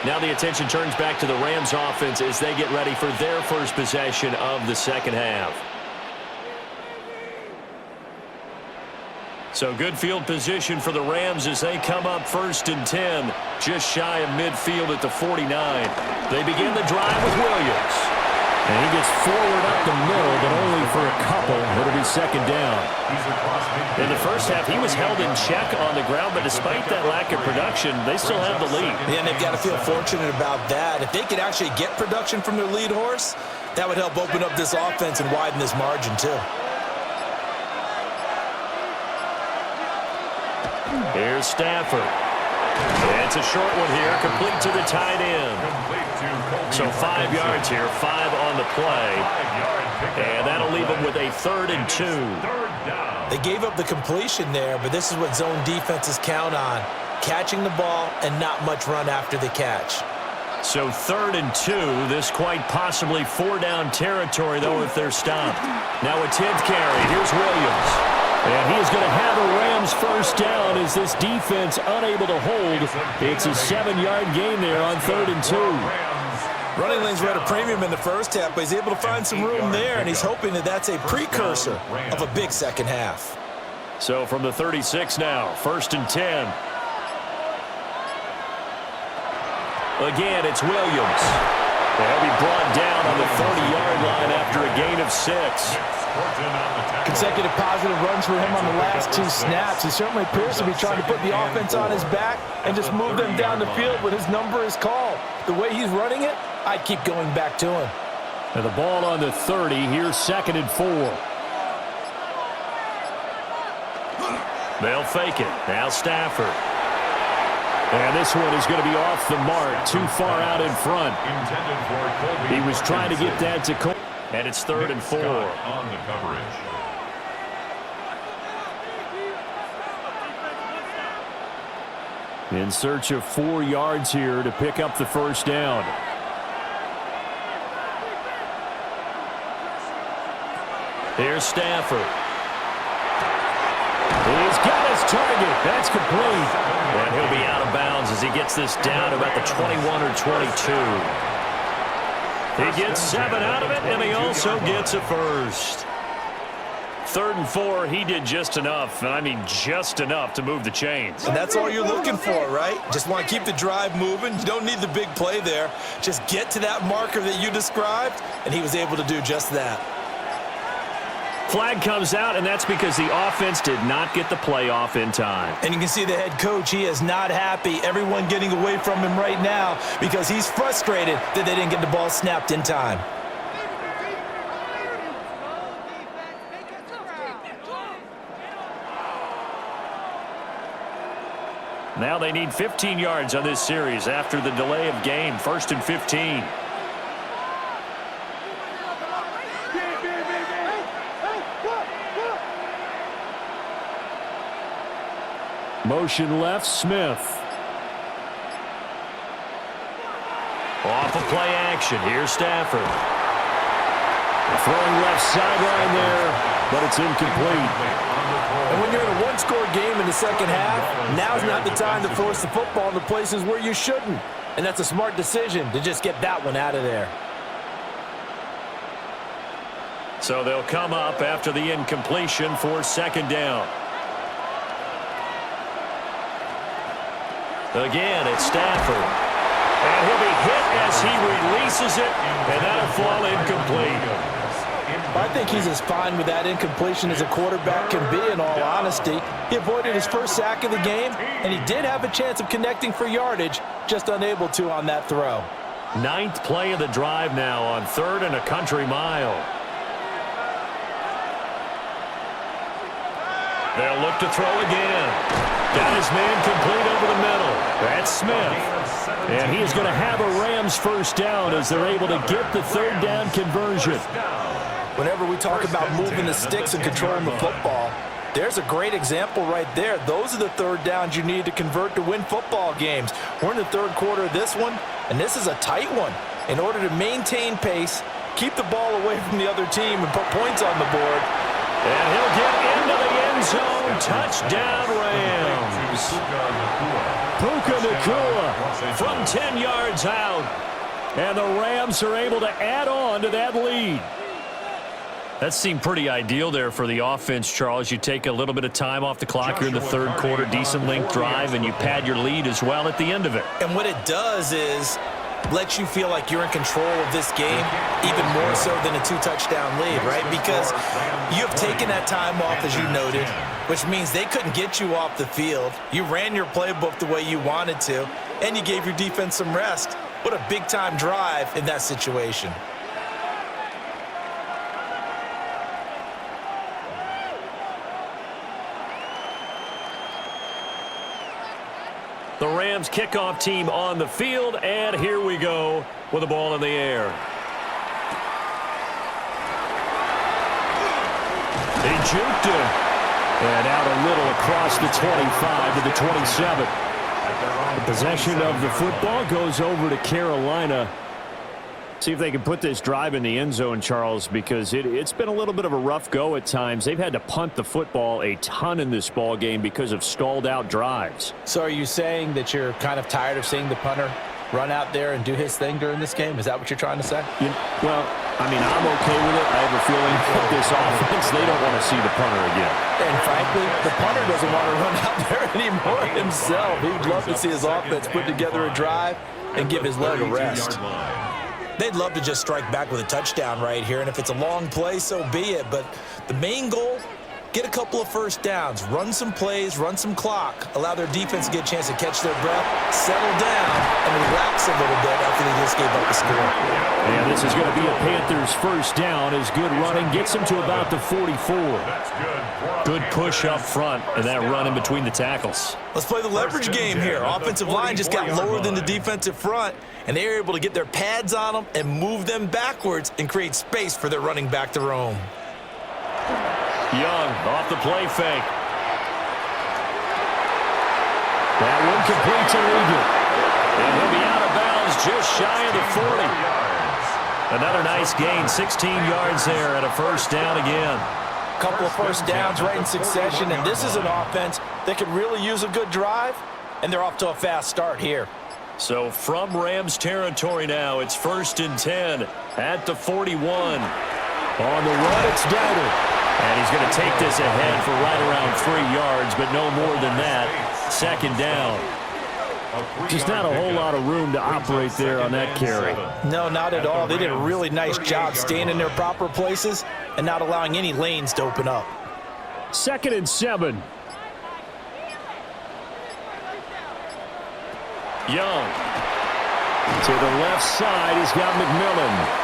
Now the attention turns back to the Rams offense as they get ready for their first possession of the second half. So good field position for the Rams as they come up 1st and 10, just shy of midfield at the 49. They begin the drive with Williams. And he gets forward up the middle, but only for a couple. It'll be 2nd down. In the first half, he was held in check on the ground, but despite that lack of production, they still have the lead. Yeah, and they've got to feel fortunate about that. If they could actually get production from their lead horse, that would help open up this offense and widen this margin too. Here's Stafford. It's a short one here, complete to the tight end. So 5 yards here, 5 on the play. And that'll leave them with a 3rd and 2. They gave up the completion there, but this is what zone defenses count on. Catching the ball and not much run after the catch. So 3rd and 2. This quite possibly 4-down territory, though, if they're stopped. Now a 10th carry. Here's Williams. And he is going to have a Rams first down as this defense unable to hold. It's a 7-yard gain there on 3rd and 2. Running lanes were at a premium in the first half, but he's able to find some room there, and he's hoping that that's a precursor of a big second half. So from the 36 now, 1st and 10. Again, it's Williams. They'll be brought down on the 30-yard line after a gain of 6. Consecutive positive runs for him on the last 2 snaps. He certainly appears to be trying to put the offense on his back and just move them down the field when his number is called. The way he's running it, I'd keep going back to him. And the ball on the 30. Here's 2nd and 4. They'll fake it. Now Stafford. And this one is going to be off the mark. Too far out in front. He was trying to get that to Cole. And it's 3rd and 4. On the coverage. In search of 4 yards here to pick up the first down. Here's Stafford. He's got his target. That's complete. And he'll be out of bounds as he gets this down about the 21 or 22. He gets 7 out of it, and he also gets a first. 3rd and 4, he did just enough, and I mean just enough to move the chains. And that's all you're looking for, right? Just want to keep the drive moving. You don't need the big play there. Just get to that marker that you described, and he was able to do just that. Flag comes out, and that's because the offense did not get the play off in time. And you can see the head coach, he is not happy. Everyone getting away from him right now because he's frustrated that they didn't get the ball snapped in time. Now they need 15 yards on this series after the delay of game. 1st and 15. Motion left, Smith. Off of play action. Here's Stafford. Throwing left sideline there, but it's incomplete. And when you're in a one-score game in the second half, now's not the time to force the football in the places where you shouldn't. And that's a smart decision to just get that one out of there. So they'll come up after the incompletion for 2nd down. Again, it's Stafford. And he'll be hit as he releases it, and that'll fall incomplete. I think he's as fine with that incompletion as a quarterback can be, in all honesty. He avoided his first sack of the game, and he did have a chance of connecting for yardage, just unable to on that throw. 9th play of the drive now on 3rd and a country mile. They'll look to throw again. Got his man complete over the middle. That's Smith. And he is going to have a Rams first down as they're able to get the 3rd down conversion. Whenever we talk about moving the sticks and controlling the football, there's a great example right there. Those are the 3rd downs you need to convert to win football games. We're in the 3rd quarter of this one, and this is a tight one. In order to maintain pace, keep the ball away from the other team, and put points on the board. And he'll get into the end zone. Touchdown, Rams. Puka Nacua from 10 yards out. And the Rams are able to add on to that lead. That seemed pretty ideal there for the offense, Charles. You take a little bit of time off the clock. You're in the 3rd quarter, decent length drive, and you pad your lead as well at the end of it. And what it does is let you feel like you're in control of this game, even more so than a 2-touchdown lead, right? Because you have taken that time off, as you noted, which means they couldn't get you off the field. You ran your playbook the way you wanted to, and you gave your defense some rest. What a big-time drive in that situation. The Rams kickoff team on the field, and here we go with the ball in the air. He juked him. And out a little across the 25 to the 27. The possession of the football goes over to Carolina. See if they can put this drive in the end zone, Charles, because it's been a little bit of a rough go at times. They've had to punt the football a ton in this ball game because of stalled out drives. So are you saying that you're kind of tired of seeing the punter run out there and do his thing during this game? Is that what you're trying to say? Well, I mean, I'm okay with it. I have a feeling with this offense, they don't want to see the punter again. And frankly, the punter doesn't want to run out there anymore himself. He'd love to see his offense put together a drive and give his leg a rest. They'd love to just strike back with a touchdown right here, and if it's a long play, so be it. But the main goal, get a couple of first downs, run some plays, run some clock, allow their defense to get a chance to catch their breath, settle down, and relax a little bit after they just gave up a score. And this is going to be a Panthers first down as good running gets them to about the 44. Good push up front and that run in between the tackles. Let's play the leverage game here. Offensive line just got lower than the defensive front, and they were able to get their pads on them and move them backwards and create space for their running back to roam. Young off the play fake. That one complete to Eagle. And he'll be out of bounds just shy of the 40. Another nice gain, 16 yards there and a first down again. Couple of first downs right in succession, and this is an offense that could really use a good drive, and they're off to a fast start here. So from Rams territory now, it's 1st and 10 at the 41. On the run, it's Dowdle. And he's going to take this ahead for right around 3 yards, but no more than that. 2nd down. Just not a whole lot of room to operate there on that carry. No, not at all. They did a really nice job staying in their proper places and not allowing any lanes to open up. 2nd and 7. Young. To the left side, he's got McMillan.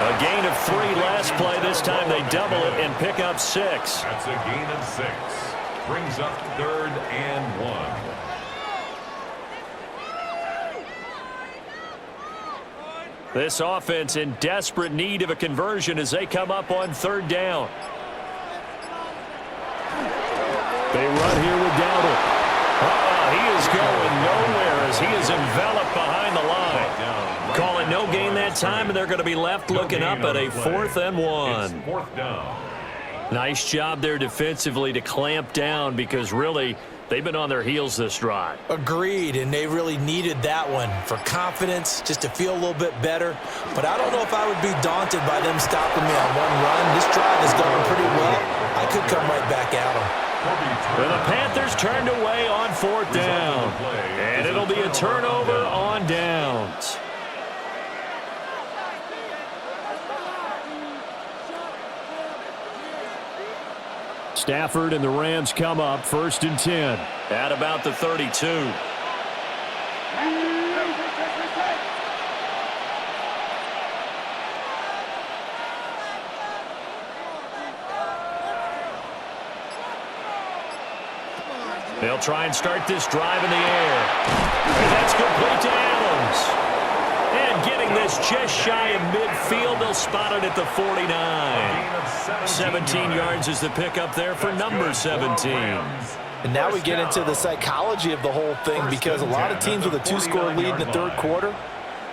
A gain of 3 last play. This time they double it and pick up 6. That's a gain of 6. Brings up 3rd and 1. This offense in desperate need of a conversion as they come up on 3rd down. They run here with Dowdle. He is going nowhere as he is enveloped behind the line. Calling no gain that time, and they're going to be left looking up at a 4th and 1. 4th down. Nice job there defensively to clamp down because really they've been on their heels this drive. Agreed, and they really needed that one for confidence, just to feel a little bit better. But I don't know if I would be daunted by them stopping me on one run. This drive is going pretty well. I could come right back at them. Well, the Panthers turned away on 4th down, and it'll be a turnover on downs. Stafford and the Rams come up 1st and 10. At about the 32. They'll try and start this drive in the air. And that's complete to Adams. And getting this just shy of midfield, they'll spot it at the 49. 17 yards is the pickup there for number 17. And now we get into the psychology of the whole thing, because a lot of teams with a 2-score lead in the 3rd quarter,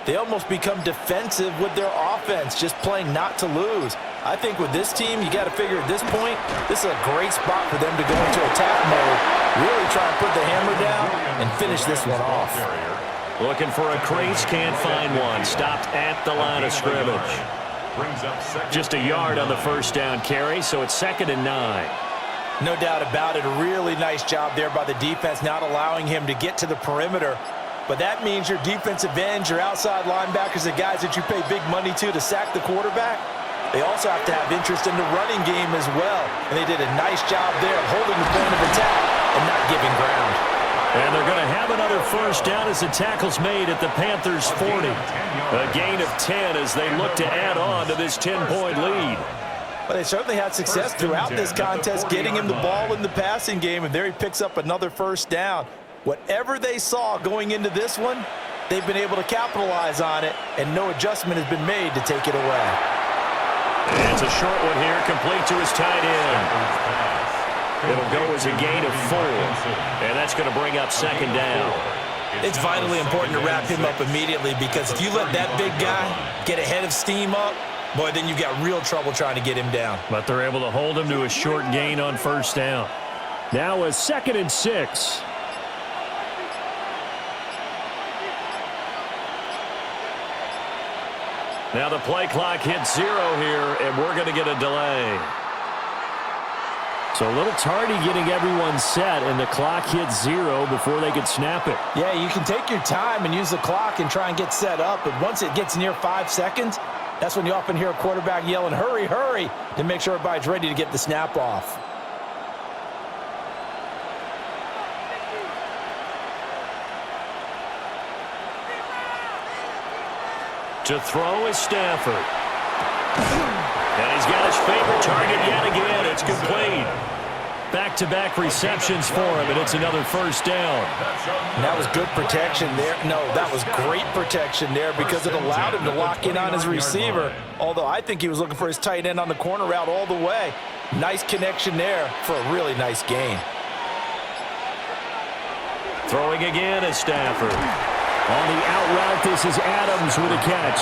they almost become defensive with their offense, just playing not to lose. I think with this team, you got to figure at this point, this is a great spot for them to go into attack mode, really try and put the hammer down and finish this one off. Looking for a crease, can't find one. Stopped at the line of scrimmage. Just a yard on the first down carry, so it's 2nd and 9. No doubt about it. A really nice job there by the defense, not allowing him to get to the perimeter. But that means your defensive ends, your outside linebackers, the guys that you pay big money to sack the quarterback, they also have to have interest in the running game as well. And they did a nice job there of holding the point of attack and not giving ground. And they're going to have another first down as the tackle's made at the Panthers' 40. A gain of 10 as they look to add on to this 10-point lead. But they certainly had success throughout this contest, getting him the ball in the passing game, and there he picks up another first down. Whatever they saw going into this one, they've been able to capitalize on it, and no adjustment has been made to take it away. And it's a short one here, complete to his tight end. It'll go as a gain of 4, and that's going to bring up 2nd down. It's vitally important to wrap him up immediately because if you let that big guy get ahead of steam up, boy, then you've got real trouble trying to get him down. But they're able to hold him to a short gain on first down. Now a 2nd and 6. Now the play clock hits 0 here, and we're going to get a delay. So a little tardy getting everyone set, and the clock hits 0 before they could snap it. Yeah, you can take your time and use the clock and try and get set up, but once it gets near 5 seconds, that's when you often hear a quarterback yelling, hurry, hurry, to make sure everybody's ready to get the snap off. To throw is Stafford. And he's got his favorite target yet again. It's complete. Back-to-back receptions for him, and it's another first down. And that was good protection there. No, that was great protection there because it allowed him to lock in on his receiver, although I think he was looking for his tight end on the corner route all the way. Nice connection there for a really nice gain. Throwing again is Stafford. On the out route, this is Adams with a catch.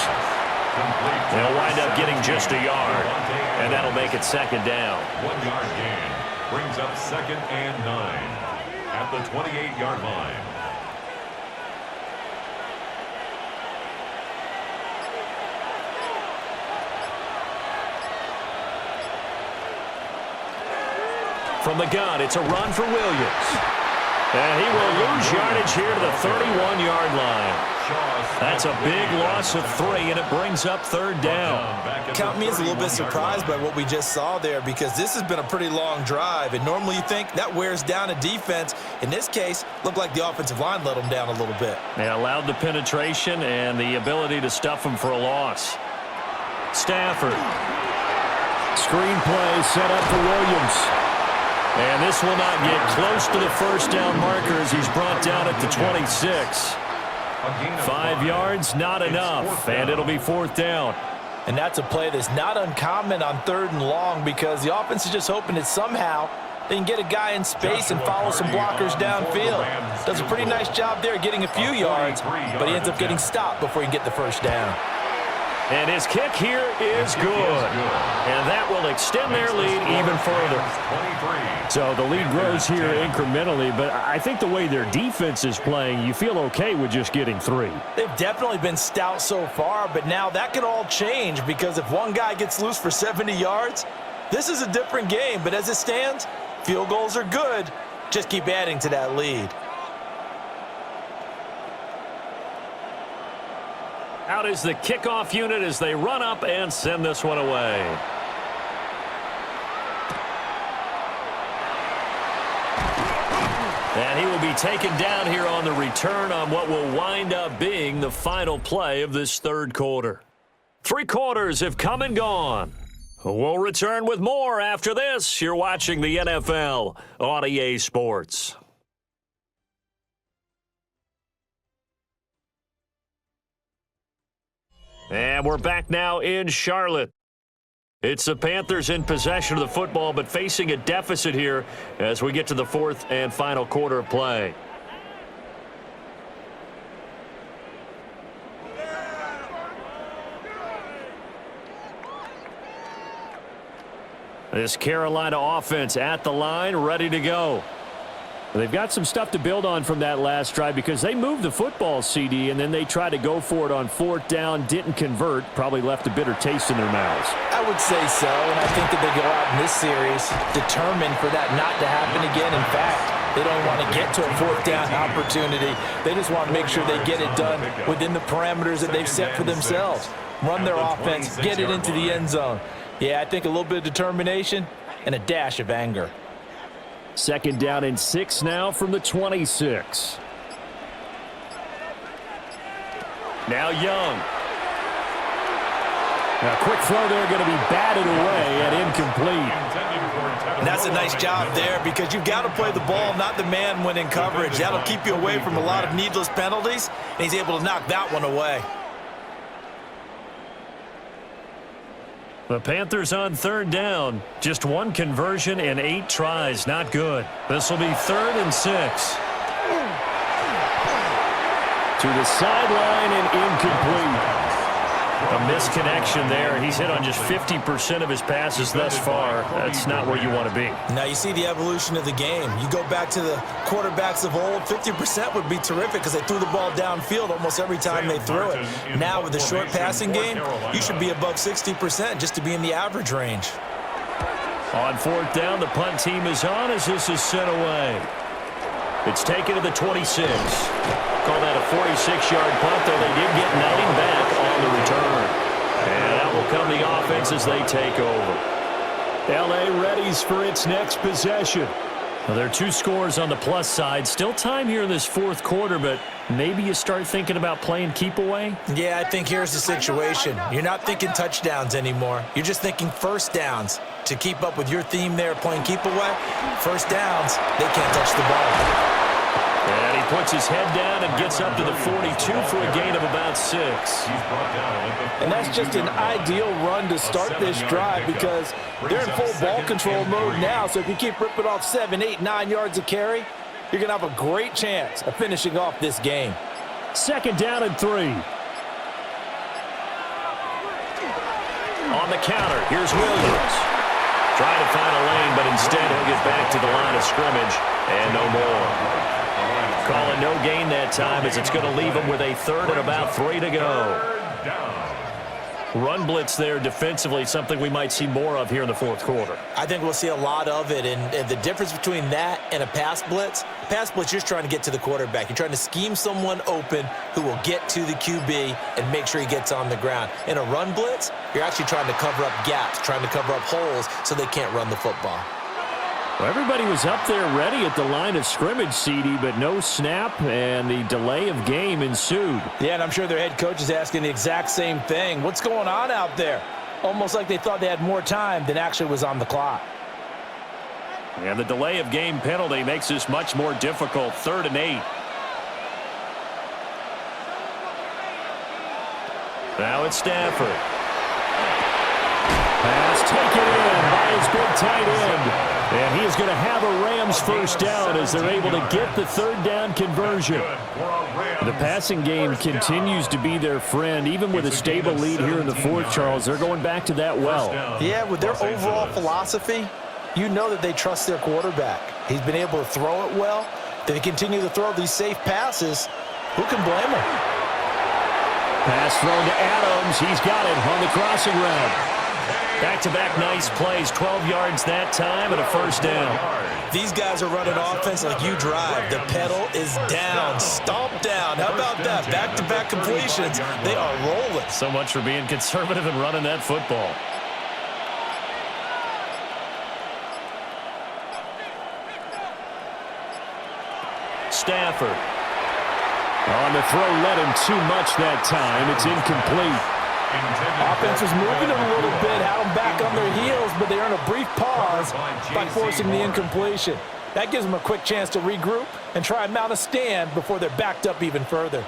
They'll wind up getting just a yard, and that'll make it 2nd down. 1 yard gain brings up 2nd and 9 at the 28-yard line. From the gun, it's a run for Williams. And he will lose yardage here to the 31-yard line. That's a big loss of 3, and it brings up 3rd down. Count me as a little bit surprised by what we just saw there because this has been a pretty long drive, and normally you think that wears down a defense. In this case, looked like the offensive line let them down a little bit. They allowed the penetration and the ability to stuff them for a loss. Stafford. Screen play set up for Williams. And this will not get close to the first down marker as he's brought down at the 26. 5 yards, not enough, and it'll be 4th down. And that's a play that's not uncommon on 3rd and long because the offense is just hoping that somehow they can get a guy in space and follow some blockers downfield. Does a pretty nice job there getting a few yards, but he ends up getting stopped before he can get the first down. And his kick here is good. And that will extend their lead even further. So the lead grows here incrementally, but I think the way their defense is playing, you feel okay with just getting 3. They've definitely been stout so far, but now that could all change because if one guy gets loose for 70 yards, this is a different game. But as it stands, field goals are good. Just keep adding to that lead. Out is the kickoff unit as they run up and send this one away. And he will be taken down here on the return on what will wind up being the final play of this 3rd quarter. 3 quarters have come and gone. We'll return with more after this. You're watching the NFL on EA Sports. And we're back now in Charlotte. It's the Panthers in possession of the football, but facing a deficit here as we get to the 4th and final quarter of play. This Carolina offense at the line, ready to go. They've got some stuff to build on from that last drive because they moved the football, CD, and then they tried to go for it on 4th down, didn't convert, probably left a bitter taste in their mouths. I would say so, and I think that they go out in this series determined for that not to happen again. In fact, they don't want to get to a 4th down opportunity. They just want to make sure they get it done within the parameters that they've set for themselves. Run their offense, get it into the end zone. Yeah, I think a little bit of determination and a dash of anger. 2nd down and 6 now from the 26. Now Young. A quick throw there going to be batted away and incomplete. And that's a nice job there because you've got to play the ball, not the man when in coverage. That'll keep you away from a lot of needless penalties, and he's able to knock that one away. The Panthers on 3rd down. Just 1 conversion and 8 tries. Not good. This will be 3rd and 6. To the sideline and incomplete. A misconnection there. He's hit on just 50% of his passes thus far. That's not where you want to be. Now you see the evolution of the game. You go back to the quarterbacks of old, 50% would be terrific because they threw the ball downfield almost every time they threw it. Now with the short passing game, you should be above 60% just to be in the average range. On fourth down, the punt team is on as this is sent away. It's taken to the 26. Call that a 46-yard punt, though they did get 9 back on the return. And out will come the offense as they take over. L.A. readies for its next possession. Well, there are 2 scores on the plus side. Still time here in this fourth quarter, but maybe you start thinking about playing keep away? Yeah, I think here's the situation. You're not thinking touchdowns anymore. You're just thinking first downs. To keep up with your theme there, playing keep away, first downs, they can't touch the ball. And he puts his head down and gets up to the 42 for a gain of about 6. And that's just an ideal run to start this drive because they're in full ball control mode now. So if you keep ripping off 7, 8, 9 yards of carry, you're going to have a great chance of finishing off this game. Second down and 3. On the counter, here's Williams. Trying to find a lane, but instead he'll get back to the line of scrimmage and no more. Calling no gain that time as it's going to leave him with a third and about 3 to go. Run blitz there defensively, something we might see more of here in the fourth quarter. I think we'll see a lot of it, and the difference between that and a pass blitz, you're just trying to get to the quarterback. You're trying to scheme someone open who will get to the QB and make sure he gets on the ground. In a run blitz, you're actually trying to cover up gaps, trying to cover up holes so they can't run the football. Well, everybody was up there ready at the line of scrimmage, CD, but no snap, and the delay of game ensued. Yeah, and I'm sure their head coach is asking the exact same thing. What's going on out there? Almost like they thought they had more time than actually was on the clock. And the delay of game penalty makes this much more difficult. 3rd and 8. Now it's Stafford. Pass taken in by his big tight end. And he is going to have a Rams first down as they're able to get the 3rd down conversion. The passing game continues to be their friend. Even with a stable lead here in the fourth, Charles, they're going back to that well. Yeah, with their overall philosophy, you know that they trust their quarterback. He's been able to throw it well. They continue to throw these safe passes. Who can blame him? Pass thrown to Adams. He's got it on the crossing route. Back-to-back nice plays, 12 yards that time and a first down. These guys are running offense like you drive. The pedal is down, stomp down. How about that? Back-to-back completions. They are rolling. So much for being conservative and running that football. Stafford. On the throw, led him too much that time. It's incomplete. Offense was moving them a little bit, had them back on their heels, but they earn a brief pause by forcing the incompletion. That gives them a quick chance to regroup and try and mount a stand before they're backed up even further.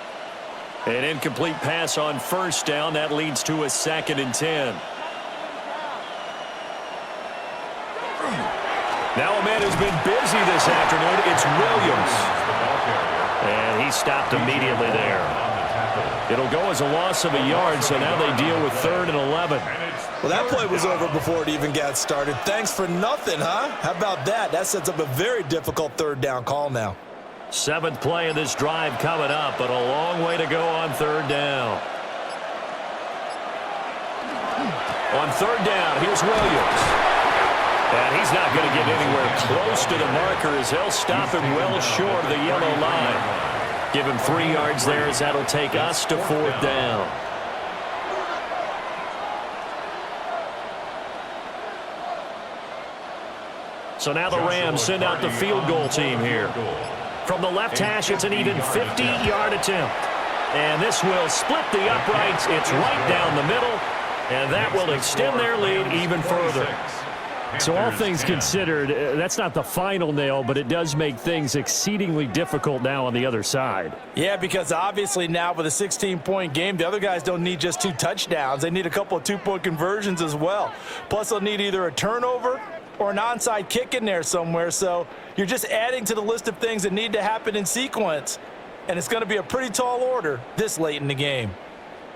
An incomplete pass on first down. That leads to a 2nd and 10. Now a man who's been busy this afternoon. It's Williams. And he stopped immediately there. It'll go as a loss of a yard, so now they deal with 3rd and 11. Well, that play was over before it even got started. Thanks for nothing, huh? How about that? That sets up a very difficult 3rd down call now. 7th play of this drive coming up, but a long way to go on 3rd down. On 3rd down, here's Williams. And he's not going to get anywhere close to the marker as they'll stop him well short of the yellow line. Give him 3 yards there as that'll take us to 4th down. So now the Rams send out the field goal team here. From the left hash, it's an even 50-yard attempt. And this will split the uprights. It's right down the middle. And that will extend their lead even further. So all things considered, that's not the final nail, but it does make things exceedingly difficult now on the other side. Yeah, because obviously now with a 16-point game, the other guys don't need just 2 touchdowns. They need a couple of 2-point conversions as well. Plus, they'll need either a turnover or an onside kick in there somewhere. So you're just adding to the list of things that need to happen in sequence. and it's going to be a pretty tall order this late in the game.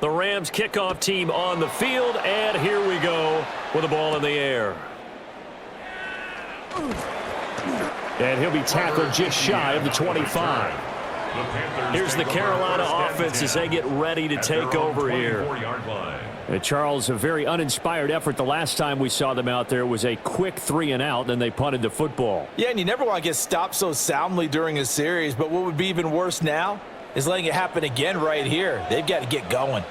The Rams kickoff team on the field, and here we go with the ball in the air. And he'll be tackled just shy of the 25. Here's the Carolina offense as they get ready to take over here. And Charles, a very uninspired effort the last time we saw them out there. It was a quick 3-and-out, then they punted the football. Yeah, and you never want to get stopped so soundly during a series, but what would be even worse now is letting it happen again right here. They've got to get going.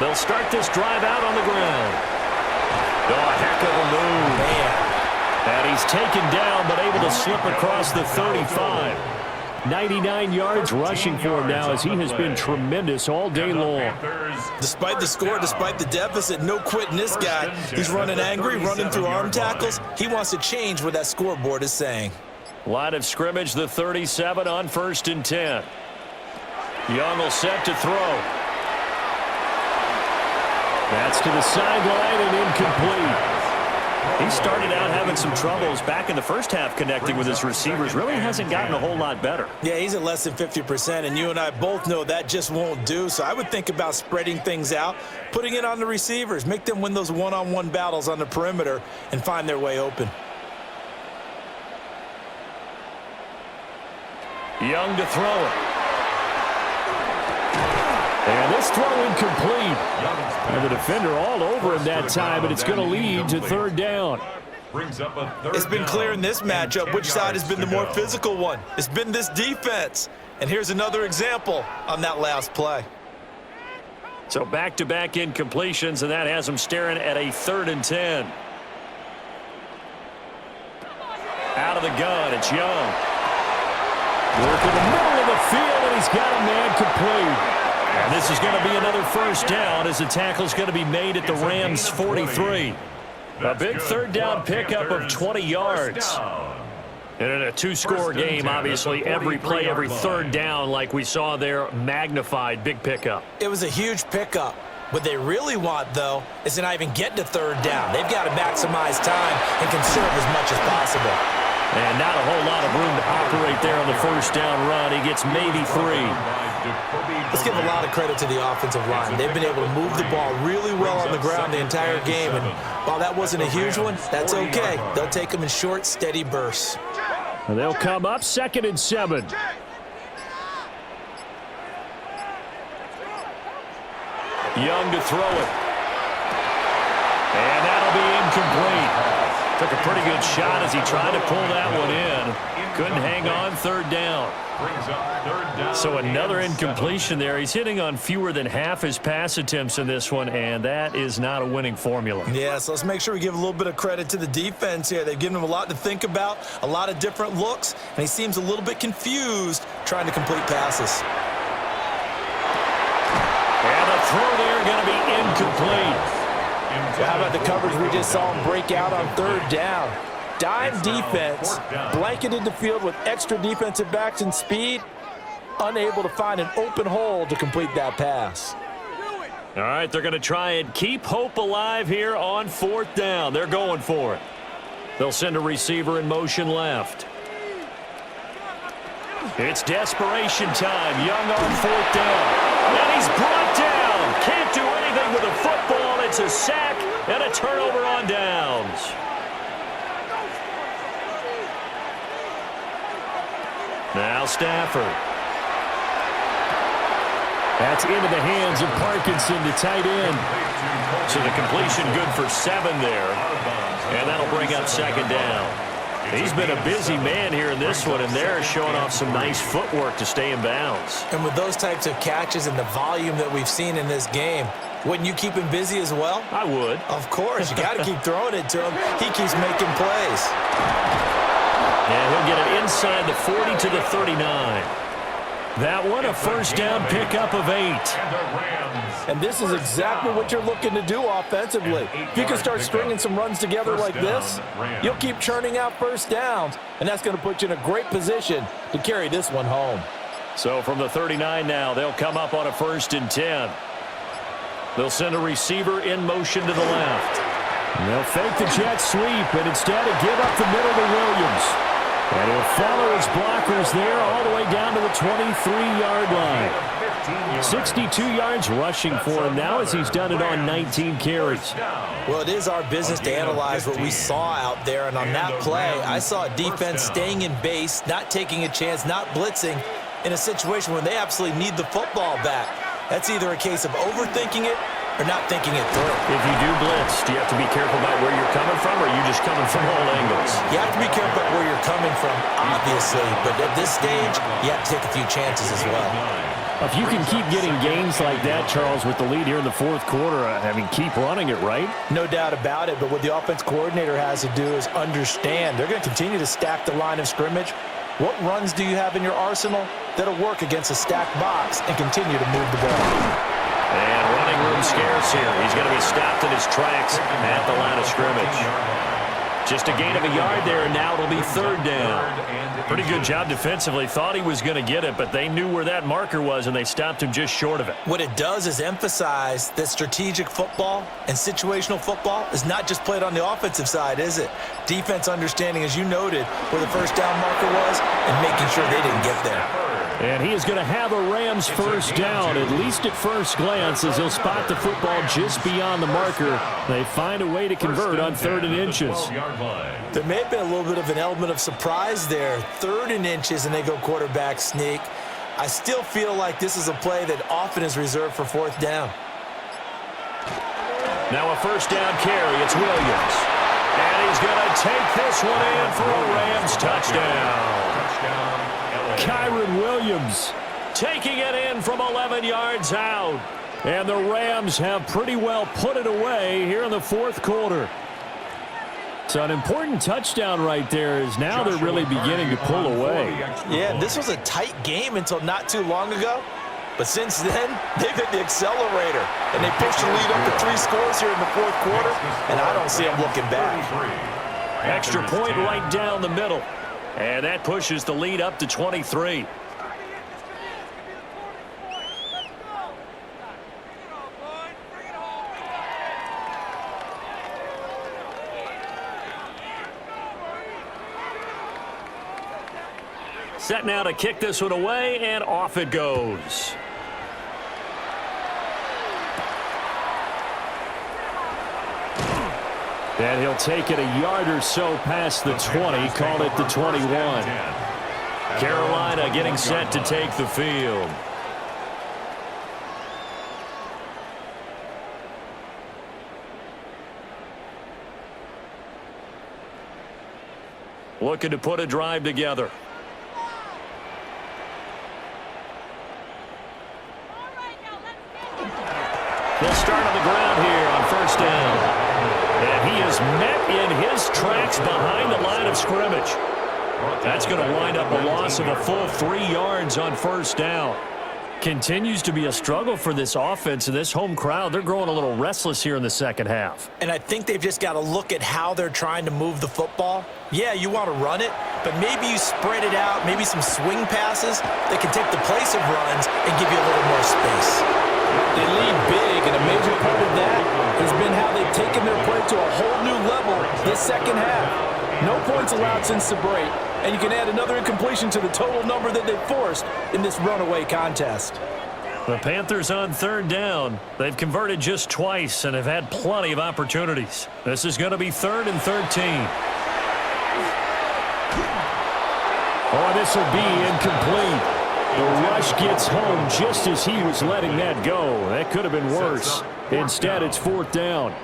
They'll start this drive out on the ground. Oh, a heck of a move. Man. And he's taken down, but able to slip across the 35. 99 yards rushing for him now as he has been tremendous all day long. Despite the score, despite the deficit, no quitting this guy. He's running angry, running through arm tackles. He wants to change what that scoreboard is saying. Line of scrimmage, the 37 on 1st and 10. Young will set to throw. That's to the sideline and incomplete. He started out having some troubles back in the first half connecting with his receivers. Really hasn't gotten a whole lot better. Yeah, he's at less than 50%, and you and I both know that just won't do. So I would think about spreading things out, putting it on the receivers, make them win those one-on-one battles on the perimeter and find their way open. Young to throw it. And this throw incomplete. And the defender all over him that time, and it's going to lead to 3rd down. It's been clear in this matchup which side has been the more physical one. It's been this defense. And here's another example on that last play. So back-to-back incompletions, and that has him staring at a 3rd and 10. Out of the gun, it's Young. Work in the middle of the field, and he's got a man complete. And this is going to be another 1st down as the tackle is going to be made at the Rams' 43. A big 3rd down pickup of 20 yards. And in a 2-score game, obviously, every play, every 3rd down, like we saw there, magnified big pickup. It was a huge pickup. What they really want, though, is to not even get to 3rd down. They've got to maximize time and conserve as much as possible. And not a whole lot of room to operate there on the 1st down run. He gets maybe 3. Let's give a lot of credit to the offensive line. They've been able to move the ball really well on the ground the entire game. And while that wasn't a huge one, that's okay. They'll take them in short, steady bursts. And they'll come up 2nd and 7. Young to throw it. And that'll be incomplete. Took a pretty good shot as he tried to pull that one in. Couldn't hang on 3rd down. So another incompletion there. He's hitting on fewer than half his pass attempts in this one, and that is not a winning formula. Yeah, so let's make sure we give a little bit of credit to the defense here. They've given him a lot to think about, a lot of different looks, and he seems a little bit confused trying to complete passes. And the throw there going to be incomplete. How about the coverage we just saw him break out on 3rd down? Dime defense, blanketed the field with extra defensive backs and speed, unable to find an open hole to complete that pass. All right, they're going to try and keep hope alive here on 4th down. They're going for it. They'll send a receiver in motion left. It's desperation time. Young on 4th down. And he's brought down. Can't do anything with a football. It's a sack and a turnover on downs. Now Stafford. That's into the hands of Parkinson, the tight end. So the completion good for 7 there. And that'll bring up 2nd down. He's been a busy man here in this one, and they're showing off some nice footwork to stay in bounds. And with those types of catches and the volume that we've seen in this game, wouldn't you keep him busy as well? I would. Of course. You got to keep throwing it to him. He keeps making plays. And he'll get it inside the 40 to the 39. That one, a 1st down pickup of 8. And this is exactly what you're looking to do offensively. If you can start stringing some runs together like this, you'll keep churning out 1st downs, and that's going to put you in a great position to carry this one home. So from the 39 now, they'll come up on a 1st and 10. They'll send a receiver in motion to the left. And they'll fake the jet sweep, and instead give up the middle to Williams. And he'll follow his blockers there all the way down to the 23-yard line. 62 yards rushing for him now as he's done it on 19 carries. Well, it is our business to analyze what we saw out there, and on that play, I saw a defense staying in base, not taking a chance, not blitzing in a situation where they absolutely need the football back. That's either a case of overthinking it or not thinking it through. If you do blitz, do you have to be careful about where you're coming from, or are you just coming from all angles? You have to be careful about where you're coming from, obviously, but at this stage, you have to take a few chances as well. If you can keep getting gains like that, Charles, with the lead here in the fourth quarter, keep running it, right? No doubt about it, but what the offense coordinator has to do is understand they're going to continue to stack the line of scrimmage. What runs do you have in your arsenal that'll work against a stacked box and continue to move the ball? And running room scarce here. He's going to be stopped in his tracks at the line of scrimmage. Just a gain of a yard there, and now it'll be third down. Pretty good job defensively. Thought he was going to get it, but they knew where that marker was, and they stopped him just short of it. What it does is emphasize that strategic football and situational football is not just played on the offensive side, is it? Defense understanding, as you noted, where the first down marker was and making sure they didn't get there. And he is going to have a Rams first down, at least at first glance, as he'll spot the football just beyond the marker. They find a way to convert on 3rd and inches. There may have been a little bit of an element of surprise there. 3rd and inches, and they go quarterback sneak. I still feel like this is a play that often is reserved for 4th down. Now a first down carry. It's Williams. And he's going to take this one in for a Rams touchdown. Kyron Williams taking it in from 11 yards out. And the Rams have pretty well put it away here in the 4th quarter. So an important touchdown right there is now they're really beginning to pull away. Yeah, this was a tight game until not too long ago. But since then, they've hit the accelerator. And they pushed the lead up to 3 scores here in the 4th quarter. And I don't see them looking back. Extra point right down the middle. And that pushes the lead up to 23. Set now to kick this one away, and off it goes. And he'll take it a yard or so past the 20, call it the 21. Carolina getting set to take the field. Looking to put a drive together. They'll start on the ground here on first down. And he is met in his tracks behind the line of scrimmage. That's going to wind up a loss of a full 3 yards on first down. Continues to be a struggle for this offense and this home crowd. They're growing a little restless here in the second half. And I think they've just got to look at how they're trying to move the football. Yeah, you want to run it, but maybe you spread it out, maybe some swing passes that can take the place of runs and give you a little more space. They lead big, and a major part of that has been how they've taken their play to a whole new level this second half. No points allowed since the break, and you can add another incompletion to the total number that they've forced in this runaway contest. The Panthers on third down. They've converted just twice and have had plenty of opportunities. This is going to be 3rd and 13. Oh, this will be incomplete. The rush gets home just as he was letting that go. That could have been worse. Instead, it's 4th down.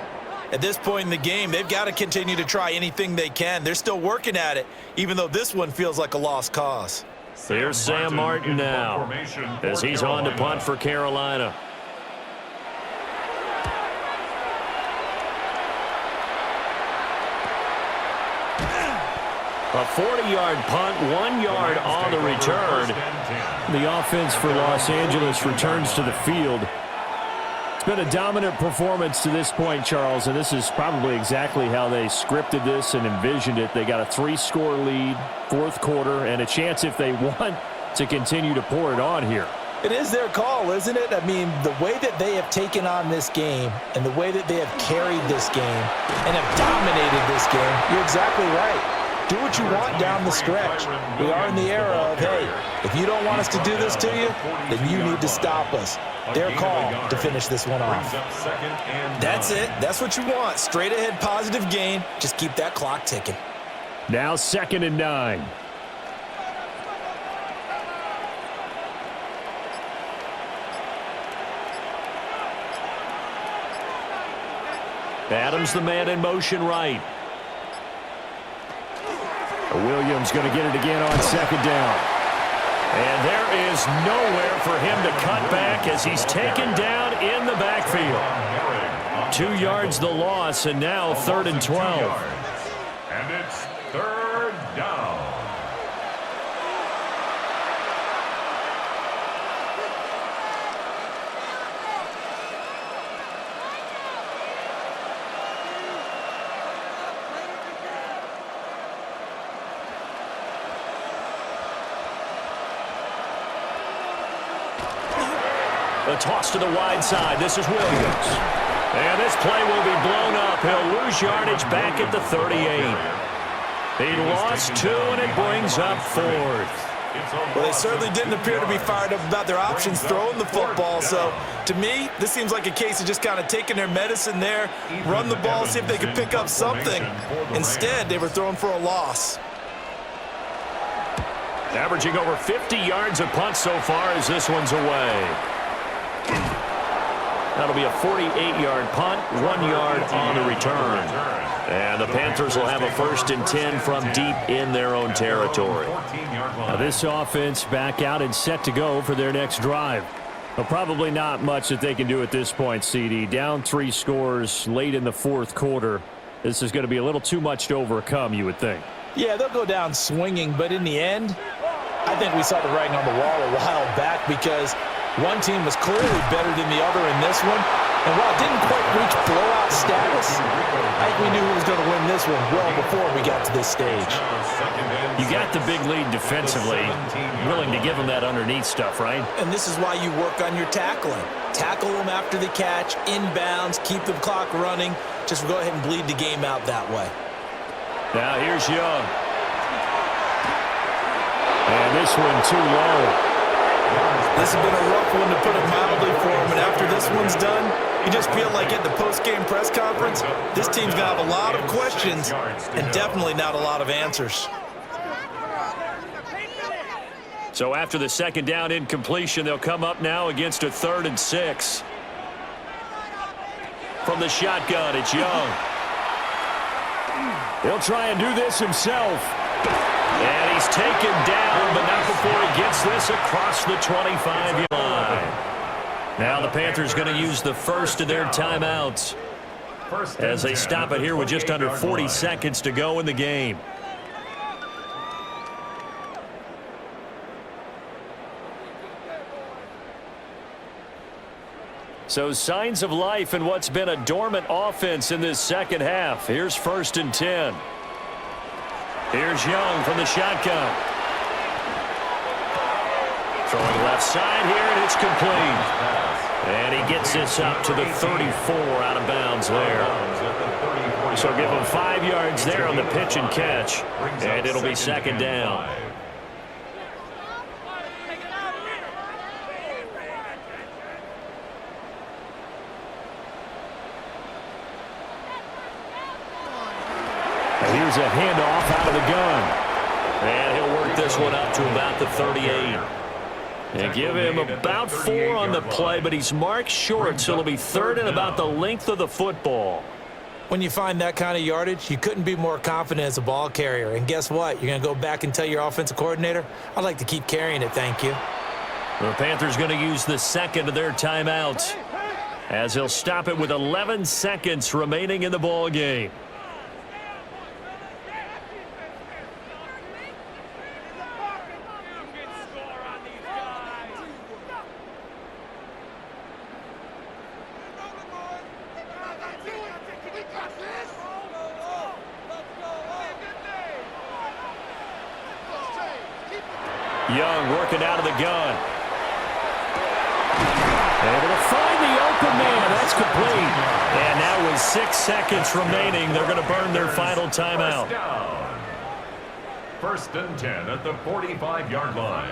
At this point in the game, they've got to continue to try anything they can. They're still working at it, even though this one feels like a lost cause. Here's Sam Martin now as he's on to punt for Carolina. A 40-yard punt, 1 yard on the return. The offense for Los Angeles returns to the field. It's been a dominant performance to this point, Charles, and this is probably exactly how they scripted this and envisioned it. They got a 3-score lead, 4th quarter, and a chance if they want to continue to pour it on here. It is their call, isn't it? I mean, the way that they have taken on this game and the way that they have carried this game and have dominated this game, you're exactly right. do what you want down the stretch. We are in the era of, hey, if you don't want us to do this to you, then you need to stop us. Their call to finish this one off. That's it. That's what you want. Straight ahead positive gain. Just keep that clock ticking. Now 2nd and 9. Adams the man in motion right. Williams going to get it again on 2nd down. And there is nowhere for him to cut back as he's taken down in the backfield. 2 yards the loss, and now 3rd and 12. And it's 3rd down. The toss to the wide side. This is Williams. And this play will be blown up. He'll lose yardage back at the 38. He lost 2, and it brings up 4th. Well, they certainly didn't appear to be fired up about their options throwing the football. So, to me, this seems like a case of just kind of taking their medicine there, run the ball, see if they could pick up something. Instead, they were throwing for a loss. Averaging over 50 yards a punt so far as this one's away. That'll be a 48-yard punt, 1 yard on the return. And the Panthers will have a 1st and 10 from deep in their own territory. Now this offense back out and set to go for their next drive. But probably not much that they can do at this point, CD. Down 3 scores late in the 4th quarter. This is going to be a little too much to overcome, you would think. Yeah, they'll go down swinging, but in the end, I think we saw the writing on the wall a while back because one team was clearly better than the other in this one. And while it didn't quite reach blowout status, I think we knew who was going to win this one well before we got to this stage. You got the big lead defensively, willing to give them that underneath stuff, right? And this is why you work on your tackling. Tackle them after the catch, inbounds, keep the clock running. Just go ahead and bleed the game out that way. Now here's Young. And this one too low. This has been a rough one to put it mildly for him, and after this one's done, you just feel like at the post-game press conference, this team's going to have a lot of questions and definitely not a lot of answers. So after the 2nd down incompletion, they'll come up now against a 3rd and 6. From the shotgun, it's Young. He'll try and do this himself. And he's taken down, but not before he gets this across the 25-yard line. Now the Panthers going to use the first of their timeouts as they stop it here with just under 40 seconds to go in the game. So signs of life in what's been a dormant offense in this 2nd half. Here's 1st and 10. Here's Young from the shotgun. Throwing left side here, and it's complete. And he gets this up to the 34 out of bounds there. So give him 5 yards there on the pitch and catch, and it'll be 2nd down. Here's a handoff out of the gun. And he'll work this one up to about the 38. And give him about 4 on the play, but he's marked short, so it'll be 3rd and about the length of the football. When you find that kind of yardage, you couldn't be more confident as a ball carrier. And guess what? You're going to go back and tell your offensive coordinator, I'd like to keep carrying it, thank you. The Panthers going to use the 2nd of their timeouts as he'll stop it with 11 seconds remaining in the ball game. Young working out of the gun. Able to find the open man. That's complete. And now with 6 seconds remaining, they're going to burn their final timeout. first and 10 at the 45-yard line.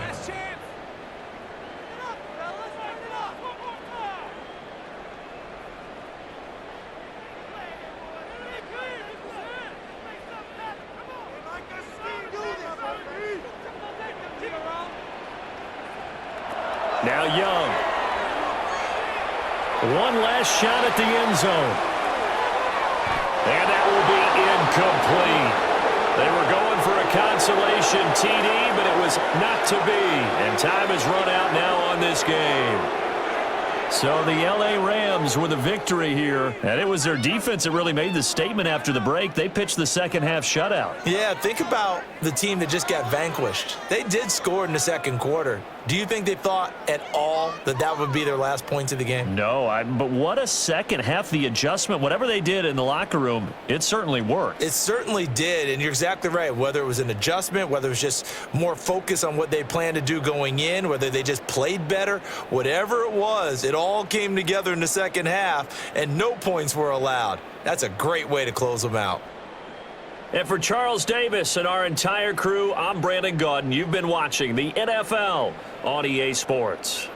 Now Young. One last shot at the end zone. And that will be incomplete. They were going for a consolation TD, but it was not to be. And time has run out now on this game. So the L.A. Rams with a victory here. And it was their defense that really made the statement after the break. They pitched the second half shutout. Yeah, think about the team that just got vanquished. They did score in the second quarter. Do you think they thought at all that that would be their last points of the game? No, but what a second half. The adjustment, whatever they did in the locker room, it certainly worked. It certainly did, and you're exactly right. Whether it was an adjustment, whether it was just more focus on what they planned to do going in, whether they just played better, whatever it was, it all came together in the second half, and no points were allowed. That's a great way to close them out. And for Charles Davis and our entire crew, I'm Brandon Gaudin. You've been watching the NFL on EA Sports.